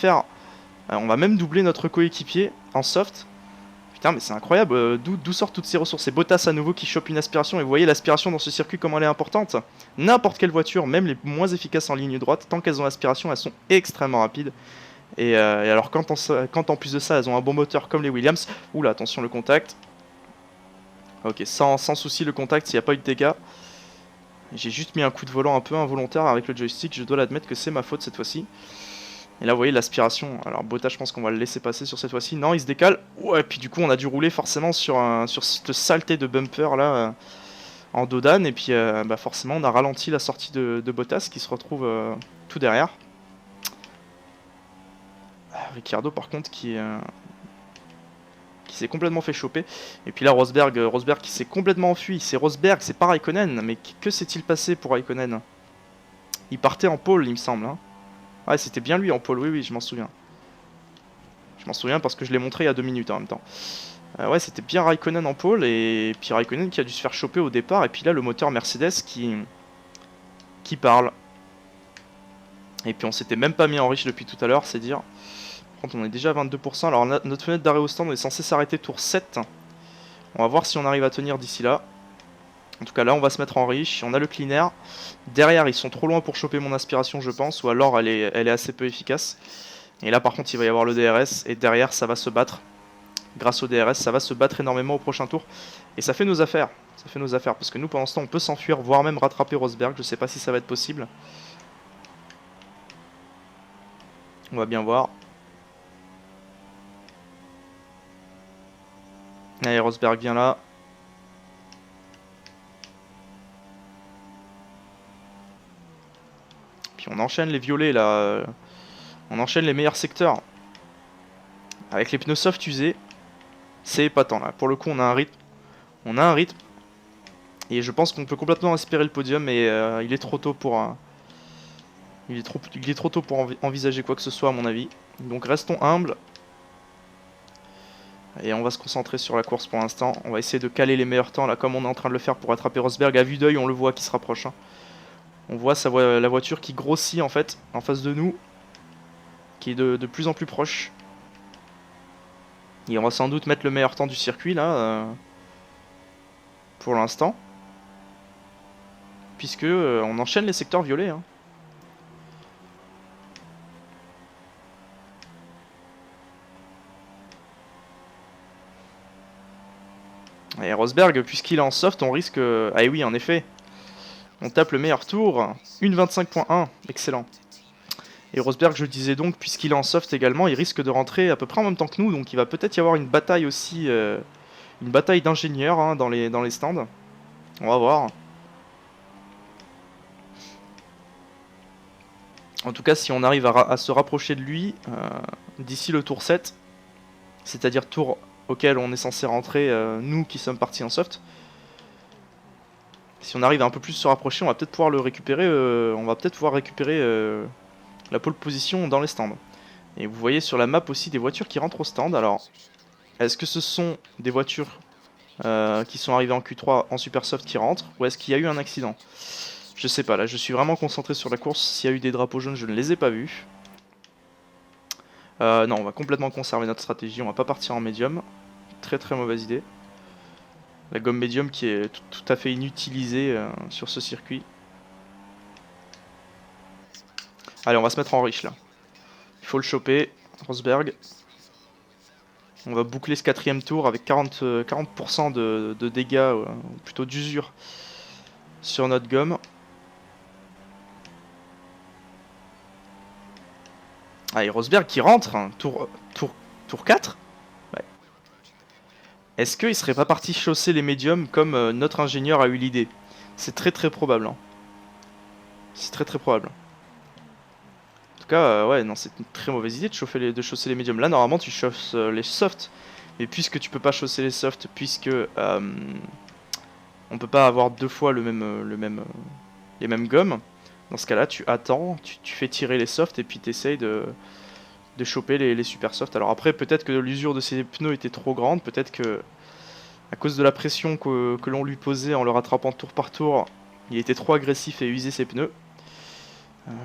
doubler notre coéquipier en soft. Putain, mais c'est incroyable, d'où sortent toutes ces ressources. C'est Bottas à nouveau qui chope une aspiration. Et vous voyez l'aspiration dans ce circuit, comment elle est importante. N'importe quelle voiture, même les moins efficaces en ligne droite, tant qu'elles ont l'aspiration, elles sont extrêmement rapides. Et alors quand en plus de ça, elles ont un bon moteur comme les Williams. Oula, attention le contact. Ok, sans souci le contact, s'il n'y a pas eu de dégâts. J'ai juste mis un coup de volant un peu involontaire avec le joystick. Je dois l'admettre que c'est ma faute cette fois-ci. Et là vous voyez l'aspiration, alors Bottas je pense qu'on va le laisser passer sur cette fois-ci, non il se décale, ouais puis du coup on a dû rouler forcément sur cette saleté de bumper là en dos d'âne et puis bah forcément on a ralenti la sortie de Bottas qui se retrouve tout derrière. Ricciardo par contre qui s'est complètement fait choper, et puis là Rosberg qui s'est complètement enfui, c'est Rosberg, c'est pas Raikkonen, mais que s'est-il passé pour Raikkonen? Il partait en pole il me semble hein. Ouais, c'était bien lui en pole, oui, je m'en souviens. Je m'en souviens parce que je l'ai montré il y a 2 minutes en même temps. Ouais, c'était bien Raikkonen en pole, et puis Raikkonen qui a dû se faire choper au départ, et puis là le moteur Mercedes qui parle. Et puis on s'était même pas mis en riche depuis tout à l'heure, c'est dire. Par contre on est déjà à 22%, alors notre fenêtre d'arrêt au stand est censée s'arrêter tour 7. On va voir si on arrive à tenir d'ici là. En tout cas là on va se mettre en riche, on a le clean air. Derrière ils sont trop loin pour choper mon aspiration je pense, ou alors elle est assez peu efficace. Et là par contre il va y avoir le DRS, et derrière ça va se battre. Grâce au DRS ça va se battre énormément au prochain tour. Et ça fait nos affaires, parce que nous pendant ce temps on peut s'enfuir, voire même rattraper Rosberg, je sais pas si ça va être possible. On va bien voir. Allez Rosberg vient là. Puis on enchaîne les violets là. On enchaîne les meilleurs secteurs. Avec les pneus soft usés. C'est épatant là. Pour le coup on a un rythme. Et je pense qu'on peut complètement espérer le podium. Mais il est trop tôt pour... il est trop tôt pour envisager quoi que ce soit à mon avis. Donc restons humbles. Et on va se concentrer sur la course pour l'instant. On va essayer de caler les meilleurs temps là comme on est en train de le faire pour attraper Rosberg. À vue d'œil on le voit qui se rapproche. Hein. On voit la voiture qui grossit en fait en face de nous. Qui est de plus en plus proche. Et on va sans doute mettre le meilleur temps du circuit là. Pour l'instant. Puisque on enchaîne les secteurs violets. Hein. Et Rosberg, puisqu'il est en soft, on risque... Ah oui, en effet. On tape le meilleur tour. 1.25.1, excellent. Et Rosberg, je disais donc, puisqu'il est en soft également, il risque de rentrer à peu près en même temps que nous. Donc il va peut-être y avoir une bataille aussi... une bataille d'ingénieurs hein, dans les stands. On va voir. En tout cas, si on arrive à se rapprocher de lui d'ici le tour 7, c'est-à-dire tour auquel on est censé rentrer, nous qui sommes partis en soft, si on arrive à un peu plus se rapprocher, on va peut-être pouvoir le récupérer, la pole position dans les stands. Et vous voyez sur la map aussi des voitures qui rentrent au stand. Alors, est-ce que ce sont des voitures qui sont arrivées en Q3 en super soft qui rentrent, ou est-ce qu'il y a eu un accident? Je sais pas, là je suis vraiment concentré sur la course. S'il y a eu des drapeaux jaunes, je ne les ai pas vus. Non, on va complètement conserver notre stratégie, on va pas partir en médium. Très très mauvaise idée. La gomme médium qui est tout à fait inutilisée sur ce circuit. Allez, on va se mettre en riche là. Il faut le choper, Rosberg. On va boucler ce quatrième tour avec 40% de dégâts, ou plutôt d'usure, sur notre gomme. Allez, Rosberg qui rentre, hein, tour 4. Ouais. Est-ce qu'il serait pas parti chausser les médiums comme notre ingénieur a eu l'idée? C'est très très probable. Hein. C'est très très probable. En tout cas, ouais, non, c'est une très mauvaise idée de chausser les médiums. Là, normalement, tu chausses les softs. Mais puisque tu peux pas chausser les softs, puisque on peut pas avoir deux fois les mêmes gommes, dans ce cas-là, tu attends, tu fais tirer les softs et puis tu essayes de choper les super softs. Alors après, peut-être que l'usure de ces pneus était trop grande, peut-être que à cause de la pression que l'on lui posait en le rattrapant tour par tour, il était trop agressif et usait ses pneus.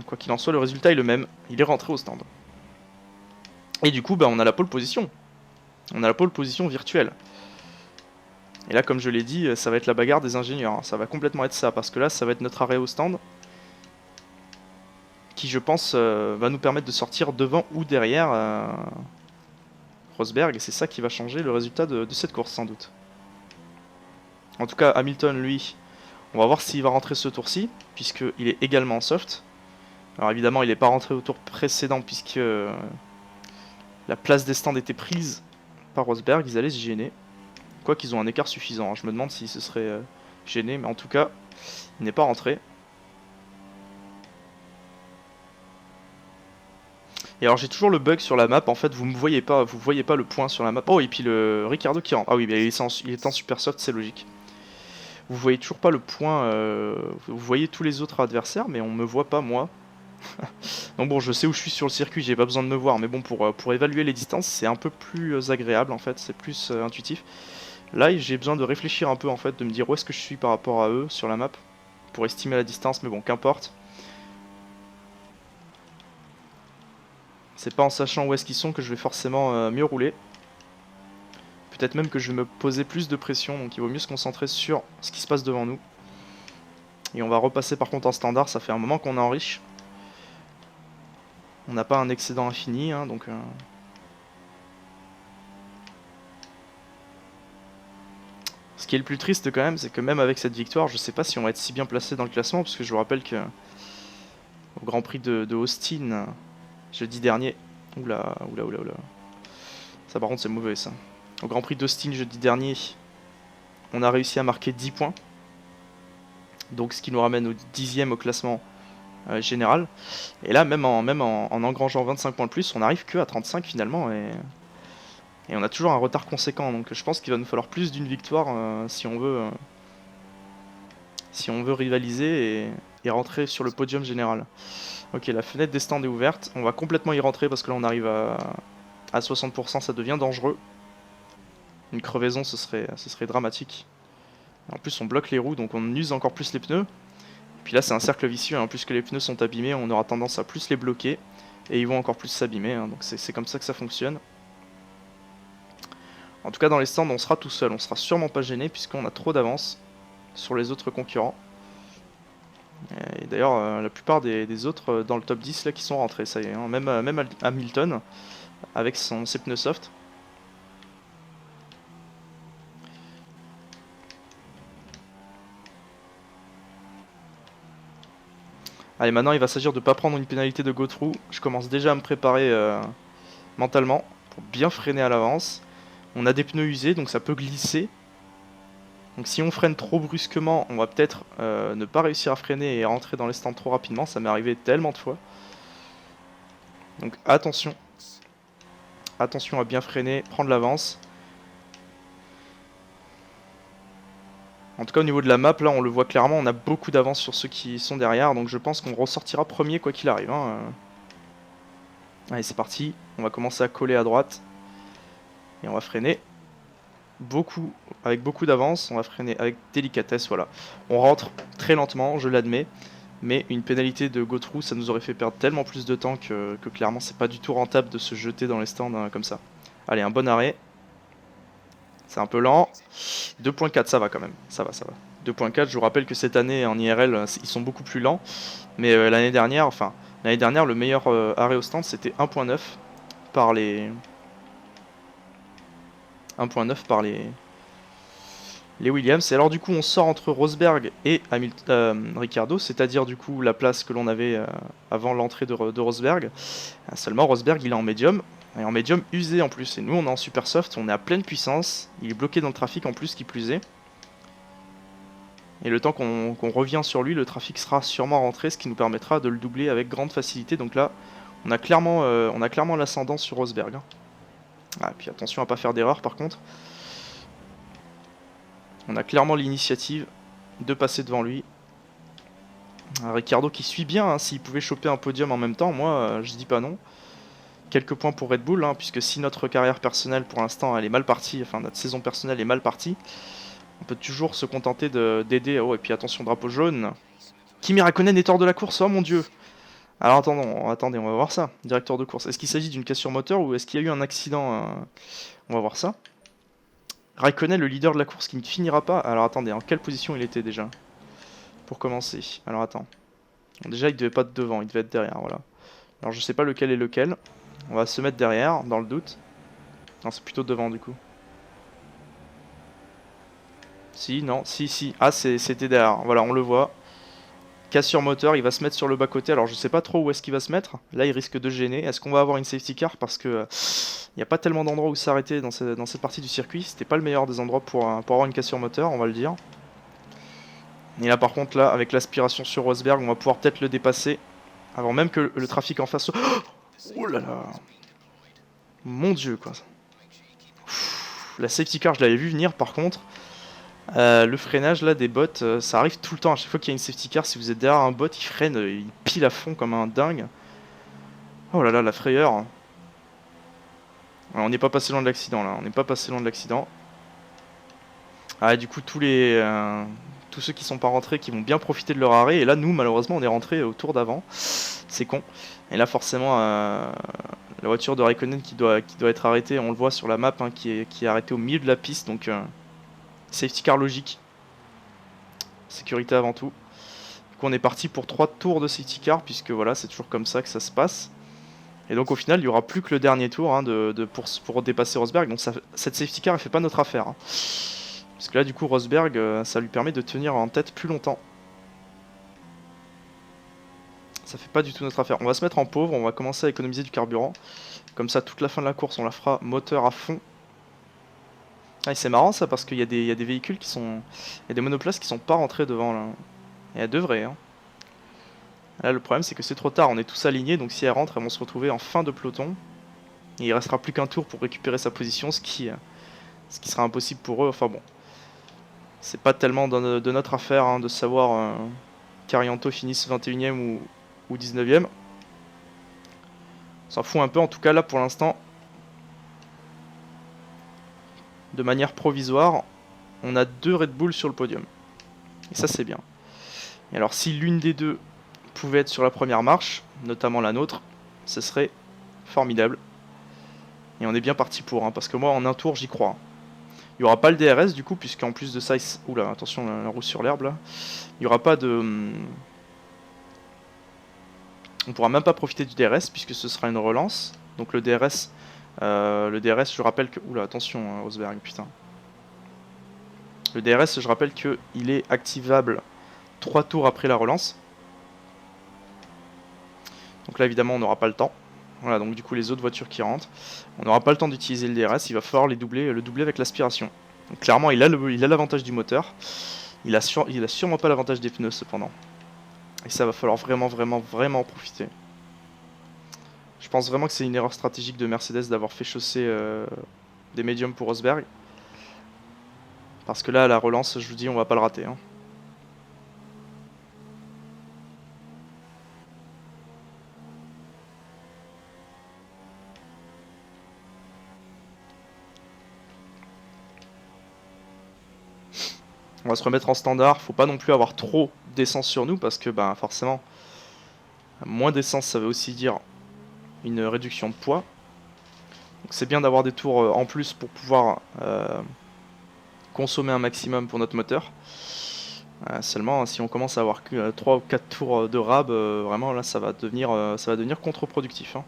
Quoi qu'il en soit, le résultat est le même. Il est rentré au stand. Et du coup, bah, on a la pole position. On a la pole position virtuelle. Et là, comme je l'ai dit, ça va être la bagarre des ingénieurs. Ça va complètement être ça, parce que là, ça va être notre arrêt au stand. Qui, je pense, va nous permettre de sortir devant ou derrière Rosberg. Et c'est ça qui va changer le résultat de cette course, sans doute. En tout cas, Hamilton, lui, on va voir s'il va rentrer ce tour-ci, puisqu'il est également en soft. Alors évidemment, il n'est pas rentré au tour précédent, puisque la place des stands était prise par Rosberg. Ils allaient se gêner. Quoi qu'ils ont un écart suffisant. Hein. Je me demande s'il se serait gêné, mais en tout cas, il n'est pas rentré. Et alors j'ai toujours le bug sur la map, en fait vous voyez pas le point sur la map. Oh et puis le Ricardo qui rentre. Ah oui, mais il est en super soft, c'est logique. Vous voyez toujours pas le point, vous voyez tous les autres adversaires, mais on me voit pas moi. Donc bon, je sais où je suis sur le circuit, j'ai pas besoin de me voir, mais bon, pour évaluer les distances, c'est un peu plus agréable en fait, c'est plus intuitif. Là, j'ai besoin de réfléchir un peu en fait, de me dire où est-ce que je suis par rapport à eux sur la map, pour estimer la distance, mais bon, qu'importe. C'est pas en sachant où est-ce qu'ils sont que je vais forcément mieux rouler. Peut-être même que je vais me poser plus de pression, donc il vaut mieux se concentrer sur ce qui se passe devant nous. Et on va repasser par contre en standard, ça fait un moment qu'on est en riche. On n'a pas un excédent infini, hein, donc... Ce qui est le plus triste quand même, c'est que même avec cette victoire, je sais pas si on va être si bien placé dans le classement, parce que je vous rappelle que au Grand Prix de Austin, jeudi dernier... Oula. Ça par contre c'est mauvais ça. Au Grand Prix d'Austin jeudi dernier, on a réussi à marquer 10 points. Donc ce qui nous ramène au 10e au classement général. Et là, même en engrangeant 25 points de plus, on n'arrive que à 35 finalement. Et on a toujours un retard conséquent. Donc je pense qu'il va nous falloir plus d'une victoire si on veut rivaliser et rentrer sur le podium général. Ok, la fenêtre des stands est ouverte. On va complètement y rentrer parce que là on arrive à 60%, ça devient dangereux. Une crevaison, ce serait dramatique. En plus, on bloque les roues, donc on use encore plus les pneus. Et puis là, c'est un cercle vicieux, hein. Plus que les pneus sont abîmés, on aura tendance à plus les bloquer. Et ils vont encore plus s'abîmer, hein. Donc c'est comme ça que ça fonctionne. En tout cas, dans les stands, on sera tout seul. On sera sûrement pas gêné, puisqu'on a trop d'avance sur les autres concurrents. Et d'ailleurs, la plupart des autres dans le top 10 là qui sont rentrés, ça y est, hein. Même Hamilton avec ses pneus soft. Allez, maintenant il va s'agir de ne pas prendre une pénalité de go-through. Je commence déjà à me préparer mentalement pour bien freiner à l'avance. On a des pneus usés, donc ça peut glisser. Donc si on freine trop brusquement, on va peut-être ne pas réussir à freiner et rentrer dans les stands trop rapidement. Ça m'est arrivé tellement de fois. Donc attention. Attention à bien freiner, prendre l'avance. En tout cas au niveau de la map, là on le voit clairement, on a beaucoup d'avance sur ceux qui sont derrière. Donc je pense qu'on ressortira premier quoi qu'il arrive, hein. Allez, c'est parti. On va commencer à coller à droite. Et on va freiner. Avec beaucoup d'avance. On va freiner avec délicatesse, voilà. On rentre très lentement, je l'admets. Mais une pénalité de go-through, ça nous aurait fait perdre tellement plus de temps que clairement, c'est pas du tout rentable de se jeter dans les stands hein, comme ça. Allez, un bon arrêt. C'est un peu lent. 2.4, ça va quand même. Ça va, ça va. 2.4, je vous rappelle que cette année en IRL, ils sont beaucoup plus lents. Mais l'année dernière, le meilleur arrêt au stand, c'était 1.9 par les 1.9 par les Williams. Et alors du coup on sort entre Rosberg et Ricciardo, c'est-à-dire du coup la place que l'on avait avant l'entrée de Rosberg. Seulement Rosberg il est en médium, et en médium usé en plus. Et nous on est en super soft, on est à pleine puissance, il est bloqué dans le trafic en plus qui plus est. Et le temps qu'on revient sur lui, le trafic sera sûrement rentré, ce qui nous permettra de le doubler avec grande facilité. Donc là on a clairement l'ascendant sur Rosberg. Ah, et puis attention à pas faire d'erreur par contre. On a clairement l'initiative de passer devant lui. Ricciardo qui suit bien, hein, s'il pouvait choper un podium en même temps, moi je dis pas non. Quelques points pour Red Bull, hein, puisque si notre carrière personnelle pour l'instant elle est mal partie, enfin notre saison personnelle est mal partie, on peut toujours se contenter d'aider. Oh et puis attention drapeau jaune. Kimi Raikkonen est hors de la course, oh mon dieu. Alors attendez, on va voir ça. Directeur de course, est-ce qu'il s'agit d'une cassure moteur ou est-ce qu'il y a eu un accident On va voir ça. Raikkonen, le leader de la course qui ne finira pas. Alors attendez, en quelle position il était déjà pour commencer? Alors attends. Bon, déjà il devait pas être devant, il devait être derrière, voilà. Alors je sais pas lequel est lequel. On va se mettre derrière, dans le doute. Non, c'est plutôt devant du coup. Si, non, si. Ah, c'était derrière, voilà, on le voit. Cassure moteur, il va se mettre sur le bas-côté. Alors je sais pas trop où est-ce qu'il va se mettre. Là il risque de gêner. Est-ce qu'on va avoir une safety car? Parce que il n'y a pas tellement d'endroits où s'arrêter dans cette partie du circuit. C'était pas le meilleur des endroits pour avoir une cassure moteur, on va le dire. Et là par contre, là, avec l'aspiration sur Rosberg, on va pouvoir peut-être le dépasser. Avant même que le trafic en face... Oh là là. Mon dieu quoi. La safety car je l'avais vu venir par contre. Le freinage là des bots, ça arrive tout le temps. À chaque fois qu'il y a une safety car, si vous êtes derrière un bot, il freine, il pile à fond comme un dingue. Oh là là, la frayeur. Alors, on n'est pas passé loin de l'accident là, on n'est pas passé loin de l'accident. Ah, du coup, tous ceux qui sont pas rentrés, qui vont bien profiter de leur arrêt. Et là, nous, malheureusement, on est rentré au tour d'avant. C'est con. Et là, forcément, la voiture de Raikkonen qui doit être arrêtée, on le voit sur la map, hein, qui est arrêtée au milieu de la piste. Donc, safety car logique. Sécurité avant tout. Du coup, on est parti pour 3 tours de safety car, puisque voilà, c'est toujours comme ça que ça se passe. Et donc, au final, il n'y aura plus que le dernier tour hein, pour dépasser Rosberg. Donc, cette safety car, elle fait pas notre affaire. Hein. Parce que là, du coup, Rosberg, ça lui permet de tenir en tête plus longtemps. Ça fait pas du tout notre affaire. On va se mettre en pauvre, on va commencer à économiser du carburant. Comme ça, toute la fin de la course, on la fera moteur à fond. Ah, et c'est marrant ça, parce qu'il y a des véhicules qui sont... Il y a des monoplaces qui sont pas rentrés devant, là. Et elles devraient, hein. Là, le problème, c'est que c'est trop tard. On est tous alignés, donc si elles rentrent, elles vont se retrouver en fin de peloton. Et il restera plus qu'un tour pour récupérer sa position, ce qui sera impossible pour eux. Enfin bon. C'est pas tellement de notre affaire hein, de savoir qu'Arianto finisse 21ème ou 19ème. On s'en fout un peu, en tout cas là pour l'instant. de manière provisoire, on a 2 Red Bull sur le podium. Et ça c'est bien. Et alors si l'une des deux pouvait être sur la première marche, notamment la nôtre, ce serait formidable. Et on est bien parti pour, hein, parce que moi en un tour j'y crois. Il n'y aura pas le DRS du coup, puisqu'en plus de ça, oula, attention la roue sur l'herbe là. Il n'y aura pas de... On pourra même pas profiter du DRS puisque ce sera une relance. Donc le DRS, je rappelle que... Oula, attention Rosberg, putain. Le DRS, je rappelle qu'il est activable 3 tours après la relance. Donc là évidemment on n'aura pas le temps. Voilà, donc du coup les autres voitures qui rentrent, on n'aura pas le temps d'utiliser le DRS, il va falloir le doubler avec l'aspiration. Donc clairement il a l'avantage du moteur, il a sûrement pas l'avantage des pneus cependant. Et ça va falloir vraiment en profiter. Je pense vraiment que c'est une erreur stratégique de Mercedes d'avoir fait chausser des médiums pour Rosberg. Parce que là, à la relance, je vous dis, on va pas le rater. Hein. On va se remettre en standard. Faut pas non plus avoir trop d'essence sur nous parce que, ben, forcément, moins d'essence, ça veut aussi dire une réduction de poids. Donc c'est bien d'avoir des tours en plus pour pouvoir consommer un maximum pour notre moteur. Seulement, si on commence à avoir que 3 ou 4 tours de rab, vraiment là, ça va devenir contre-productif. Hein.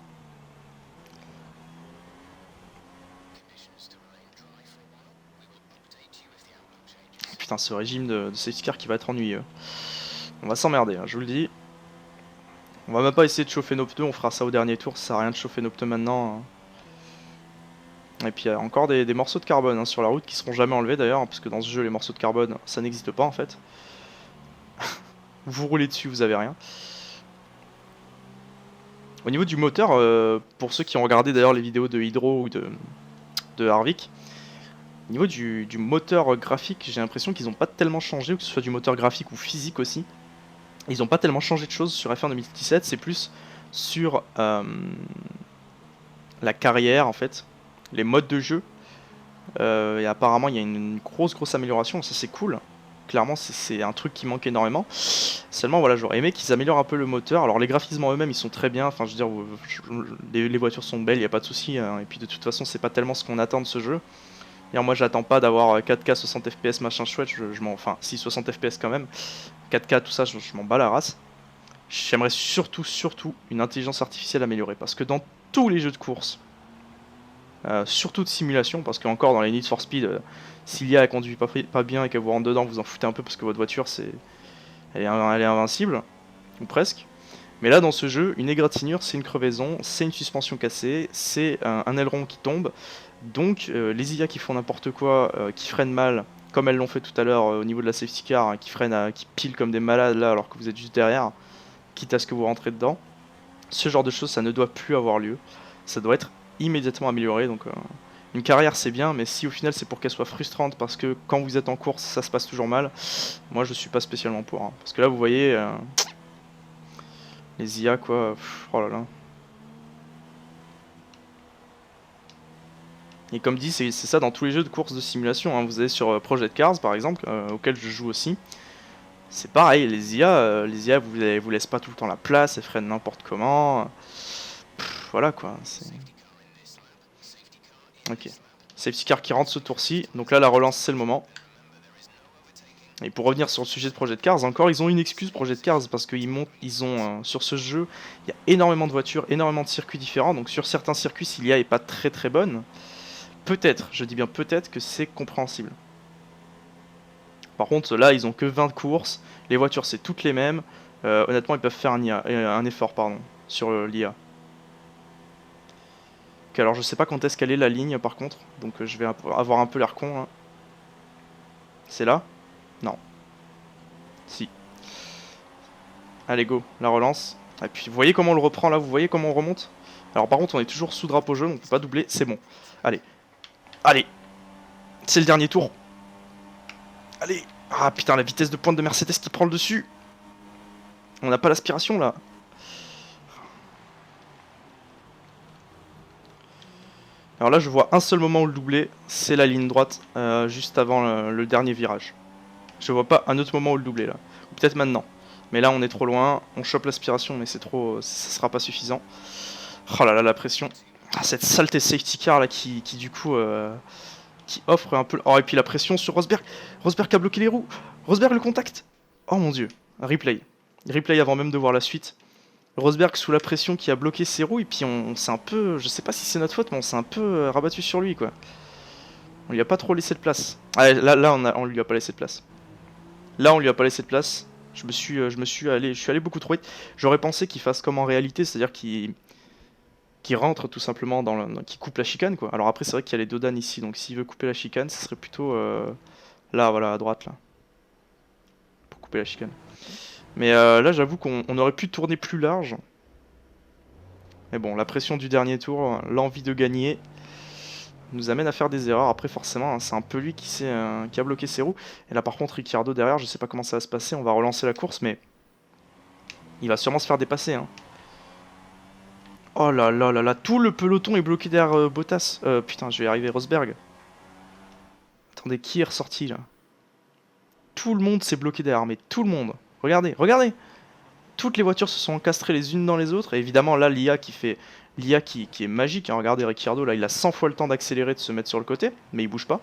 Putain, ce régime de safety car qui va être ennuyeux. On va s'emmerder, hein, je vous le dis. On va même pas essayer de chauffer nos pneus, on fera ça au dernier tour, ça sert à rien de chauffer nos pneus maintenant. Et puis il y a encore des morceaux de carbone hein, sur la route qui seront jamais enlevés d'ailleurs, parce que dans ce jeu les morceaux de carbone ça n'existe pas en fait. Vous roulez dessus, vous avez rien. Au niveau du moteur, pour ceux qui ont regardé d'ailleurs les vidéos de Hydro ou de Harvick, au niveau du moteur graphique, j'ai l'impression qu'ils n'ont pas tellement changé, que ce soit du moteur graphique ou physique aussi. Ils n'ont pas tellement changé de choses sur F1 2017, c'est plus sur la carrière en fait, les modes de jeu. Et apparemment il y a une grosse amélioration, ça c'est cool. Clairement c'est un truc qui manque énormément. Seulement voilà, j'aurais aimé qu'ils améliorent un peu le moteur. Alors les graphismes en eux-mêmes ils sont très bien, enfin je veux dire les voitures sont belles, il n'y a pas de souci hein. Et puis de toute façon c'est pas tellement ce qu'on attend de ce jeu. Et moi j'attends pas d'avoir 4K 60 FPS machin chouette, enfin si 60 FPS quand même. 4K tout ça je m'en bats la race. J'aimerais surtout une intelligence artificielle améliorée. Parce que dans tous les jeux de course, surtout de simulation, parce qu'encore dans les Need for Speed, si l'IA conduit pas bien et qu'elle vous rentre dedans, vous en foutez un peu parce que votre voiture elle est invincible, ou presque. Mais là dans ce jeu, une égratignure c'est une crevaison, c'est une suspension cassée, c'est un aileron qui tombe. Donc les IA qui font n'importe quoi, qui freinent mal, comme elles l'ont fait tout à l'heure au niveau de la safety car, hein, qui freinent, qui pilent comme des malades là alors que vous êtes juste derrière, quitte à ce que vous rentrez dedans. Ce genre de choses, ça ne doit plus avoir lieu. Ça doit être immédiatement amélioré. Donc, une carrière, c'est bien, mais si au final c'est pour qu'elle soit frustrante parce que quand vous êtes en course, ça se passe toujours mal, moi je suis pas spécialement pour. Hein. Parce que là, vous voyez, les IA, quoi. Oh là là. Et comme dit, c'est ça dans tous les jeux de course de simulation. Hein. Vous allez sur Project Cars, par exemple, auquel je joue aussi. C'est pareil, les IA vous laissent pas tout le temps la place, elles freinent n'importe comment. Voilà quoi. Ok. Safety car qui rentre ce tour-ci. Donc là, la relance, c'est le moment. Et pour revenir sur le sujet de Project Cars, encore, ils ont une excuse Project Cars parce qu'ils ont sur ce jeu, il y a énormément de voitures, énormément de circuits différents. Donc sur certains circuits, si l'IA est pas très bonne, peut-être, je dis bien peut-être que c'est compréhensible. Par contre, là, ils ont que 20 courses. Les voitures, c'est toutes les mêmes. Honnêtement, ils peuvent faire un effort sur l'IA. Ok, alors je sais pas quand est-ce qu'elle est la ligne par contre. Donc je vais avoir un peu l'air con. Hein. C'est là? Non. Si. Allez, go. La relance. Et puis, vous voyez comment on le reprend là? Vous voyez comment on remonte? Alors par contre, on est toujours sous drapeau jaune. On peut pas doubler. C'est bon. Allez. Allez. C'est le dernier tour. Allez. Ah putain, la vitesse de pointe de Mercedes qui prend le dessus. On n'a pas l'aspiration là. Alors là, je vois un seul moment où le doubler, c'est la ligne droite, juste avant le dernier virage. Je vois pas un autre moment où le doubler là. Ou peut-être maintenant. Mais là, on est trop loin. On chope l'aspiration, mais c'est trop, ça sera pas suffisant. Oh là là, la pression. Ah, cette saleté safety car là qui du coup qui offre un peu. Oh, et puis la pression sur Rosberg. Rosberg a bloqué les roues. Rosberg le contact. Oh mon dieu. Replay. Replay avant même de voir la suite. Rosberg sous la pression qui a bloqué ses roues. Et puis on s'est un peu. Je sais pas si c'est notre faute, mais on s'est un peu rabattu sur lui quoi. On lui a pas trop laissé de place. Ah, là on lui a pas laissé de place. Là on lui a pas laissé de place. Je suis allé beaucoup trop vite. J'aurais pensé qu'il fasse comme en réalité, c'est-à-dire qu'il rentre tout simplement qui coupe la chicane quoi. Alors après c'est vrai qu'il y a les dodanes ici, donc s'il veut couper la chicane, ce serait plutôt là, voilà, à droite là, pour couper la chicane. Mais là j'avoue qu'on aurait pu tourner plus large. Mais bon, la pression du dernier tour, l'envie de gagner, nous amène à faire des erreurs. Après forcément, hein, c'est un peu lui qui a bloqué ses roues. Et là par contre Ricciardo derrière, je sais pas comment ça va se passer, on va relancer la course, mais il va sûrement se faire dépasser. Hein. Oh là là là là, tout le peloton est bloqué derrière Bottas. Putain, je vais arriver Rosberg. Attendez, qui est ressorti là? Tout le monde s'est bloqué derrière, mais tout le monde. Regardez, regardez. Toutes les voitures se sont encastrées les unes dans les autres. Et évidemment, là, l'IA qui est magique. Hein. Regardez, Ricciardo, là, il a 100 fois le temps d'accélérer, de se mettre sur le côté, mais il bouge pas.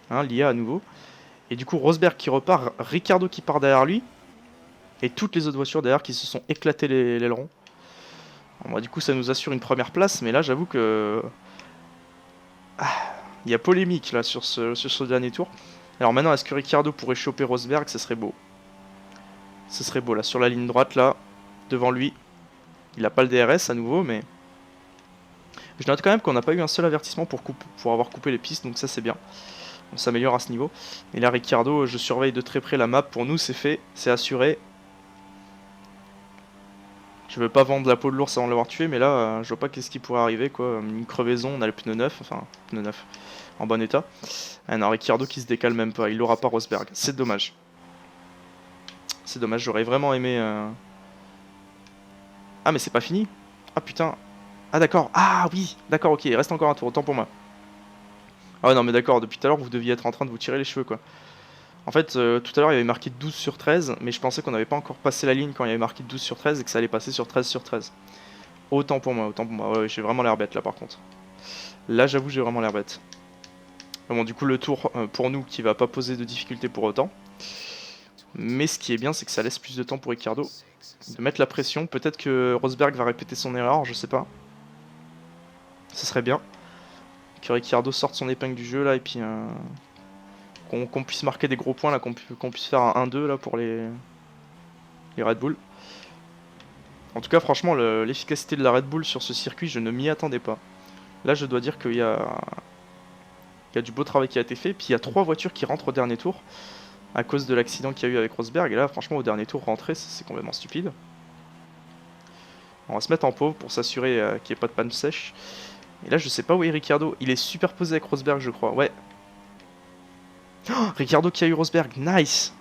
Hein, l'IA à nouveau. Et du coup, Rosberg qui repart, Ricciardo qui part derrière lui, et toutes les autres voitures derrière qui se sont éclatées les ailerons. Bon, bah, du coup, ça nous assure une première place, mais là, j'avoue que il y a polémique là sur ce dernier tour. Alors maintenant, est-ce que Ricciardo pourrait choper Rosberg? Ce serait beau. Ce serait beau là, sur la ligne droite là, devant lui. Il n'a pas le DRS à nouveau, mais je note quand même qu'on n'a pas eu un seul avertissement pour avoir coupé les pistes, donc ça c'est bien. On s'améliore à ce niveau. Et là, Ricciardo, je surveille de très près la map. Pour nous, c'est fait, c'est assuré. Je veux pas vendre la peau de l'ours avant de l'avoir tué, mais là, je vois pas qu'est-ce qui pourrait arriver quoi. Une crevaison, on a le pneu neuf, enfin, pneu neuf, en bon état. Ah non, Ricciardo qui se décale même pas, il l'aura pas Rosberg. C'est dommage. C'est dommage, j'aurais vraiment aimé. Ah, mais c'est pas fini. Ah putain. Ah d'accord. Ah oui, d'accord, ok, il reste encore un tour, autant pour moi. Ah ouais, non, mais d'accord, depuis tout à l'heure, vous deviez être en train de vous tirer les cheveux quoi. En fait, tout à l'heure, il y avait marqué 12 sur 13, mais je pensais qu'on n'avait pas encore passé la ligne quand il y avait marqué 12 sur 13 et que ça allait passer sur 13 sur 13. Autant pour moi, autant pour moi. Ouais, j'ai vraiment l'air bête là par contre. Là, j'avoue, j'ai vraiment l'air bête. Bon, du coup, le tour pour nous qui va pas poser de difficulté pour autant. Mais ce qui est bien, c'est que ça laisse plus de temps pour Ricciardo de mettre la pression. Peut-être que Rosberg va répéter son erreur, je sais pas. Ce serait bien que Ricciardo sorte son épingle du jeu là et puis qu'on puisse marquer des gros points là, qu'on puisse faire un 1-2 là pour les Red Bull. En tout cas, franchement, l'efficacité de la Red Bull sur ce circuit, je ne m'y attendais pas. Là, je dois dire qu'il y a du beau travail qui a été fait. Puis il y a 3 voitures qui rentrent au dernier tour à cause de l'accident qu'il y a eu avec Rosberg. Et là, franchement, au dernier tour, rentrer, c'est complètement stupide. On va se mettre en pauvre pour s'assurer qu'il n'y ait pas de panne sèche. Et là, je sais pas où est Ricciardo. Il est superposé avec Rosberg, je crois. Ouais. Oh, Ricciardo qui a eu Rosberg. Nice.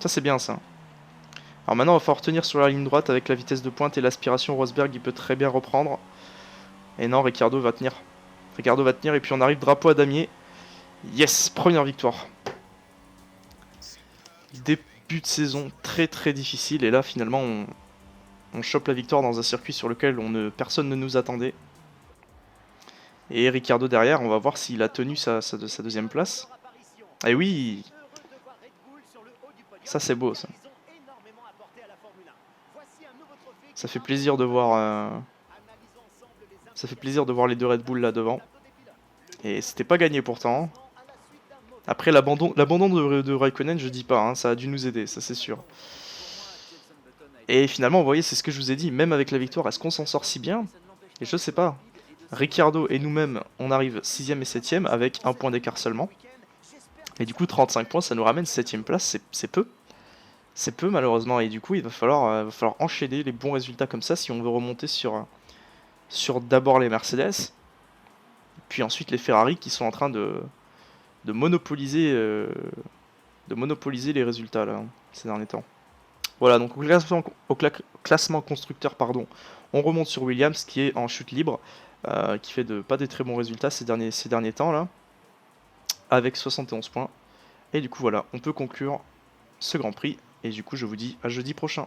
Ça, c'est bien, ça. Alors maintenant, il va falloir retenir sur la ligne droite avec la vitesse de pointe et l'aspiration. Rosberg, il peut très bien reprendre. Et non, Ricciardo va tenir. Ricciardo va tenir et puis on arrive drapeau à damier. Yes, première victoire. Début de saison très très difficile et là finalement on chope la victoire dans un circuit sur lequel personne ne nous attendait. Et Ricciardo derrière, on va voir s'il a tenu sa deuxième place. Et oui, ça c'est beau ça. Ça fait plaisir de voir. Ça fait plaisir de voir les deux Red Bull là devant. Et c'était pas gagné pourtant. Après l'abandon de Raikkonen, je dis pas, hein, ça a dû nous aider, ça c'est sûr. Et finalement, vous voyez, c'est ce que je vous ai dit, même avec la victoire, est-ce qu'on s'en sort si bien? Et je sais pas. Ricciardo et nous-mêmes, on arrive 6ème et 7ème avec un point d'écart seulement. Et du coup, 35 points, ça nous ramène 7ème place, c'est peu. C'est peu malheureusement, et du coup, il va falloir enchaîner les bons résultats comme ça si on veut remonter sur d'abord les Mercedes, puis ensuite les Ferrari qui sont en train de monopoliser les résultats là, ces derniers temps. Voilà, donc au classement constructeur, pardon, on remonte sur Williams qui est en chute libre qui fait pas des très bons résultats ces derniers temps là, avec 71 points. Et du coup voilà, on peut conclure ce Grand Prix, et du coup je vous dis à jeudi prochain.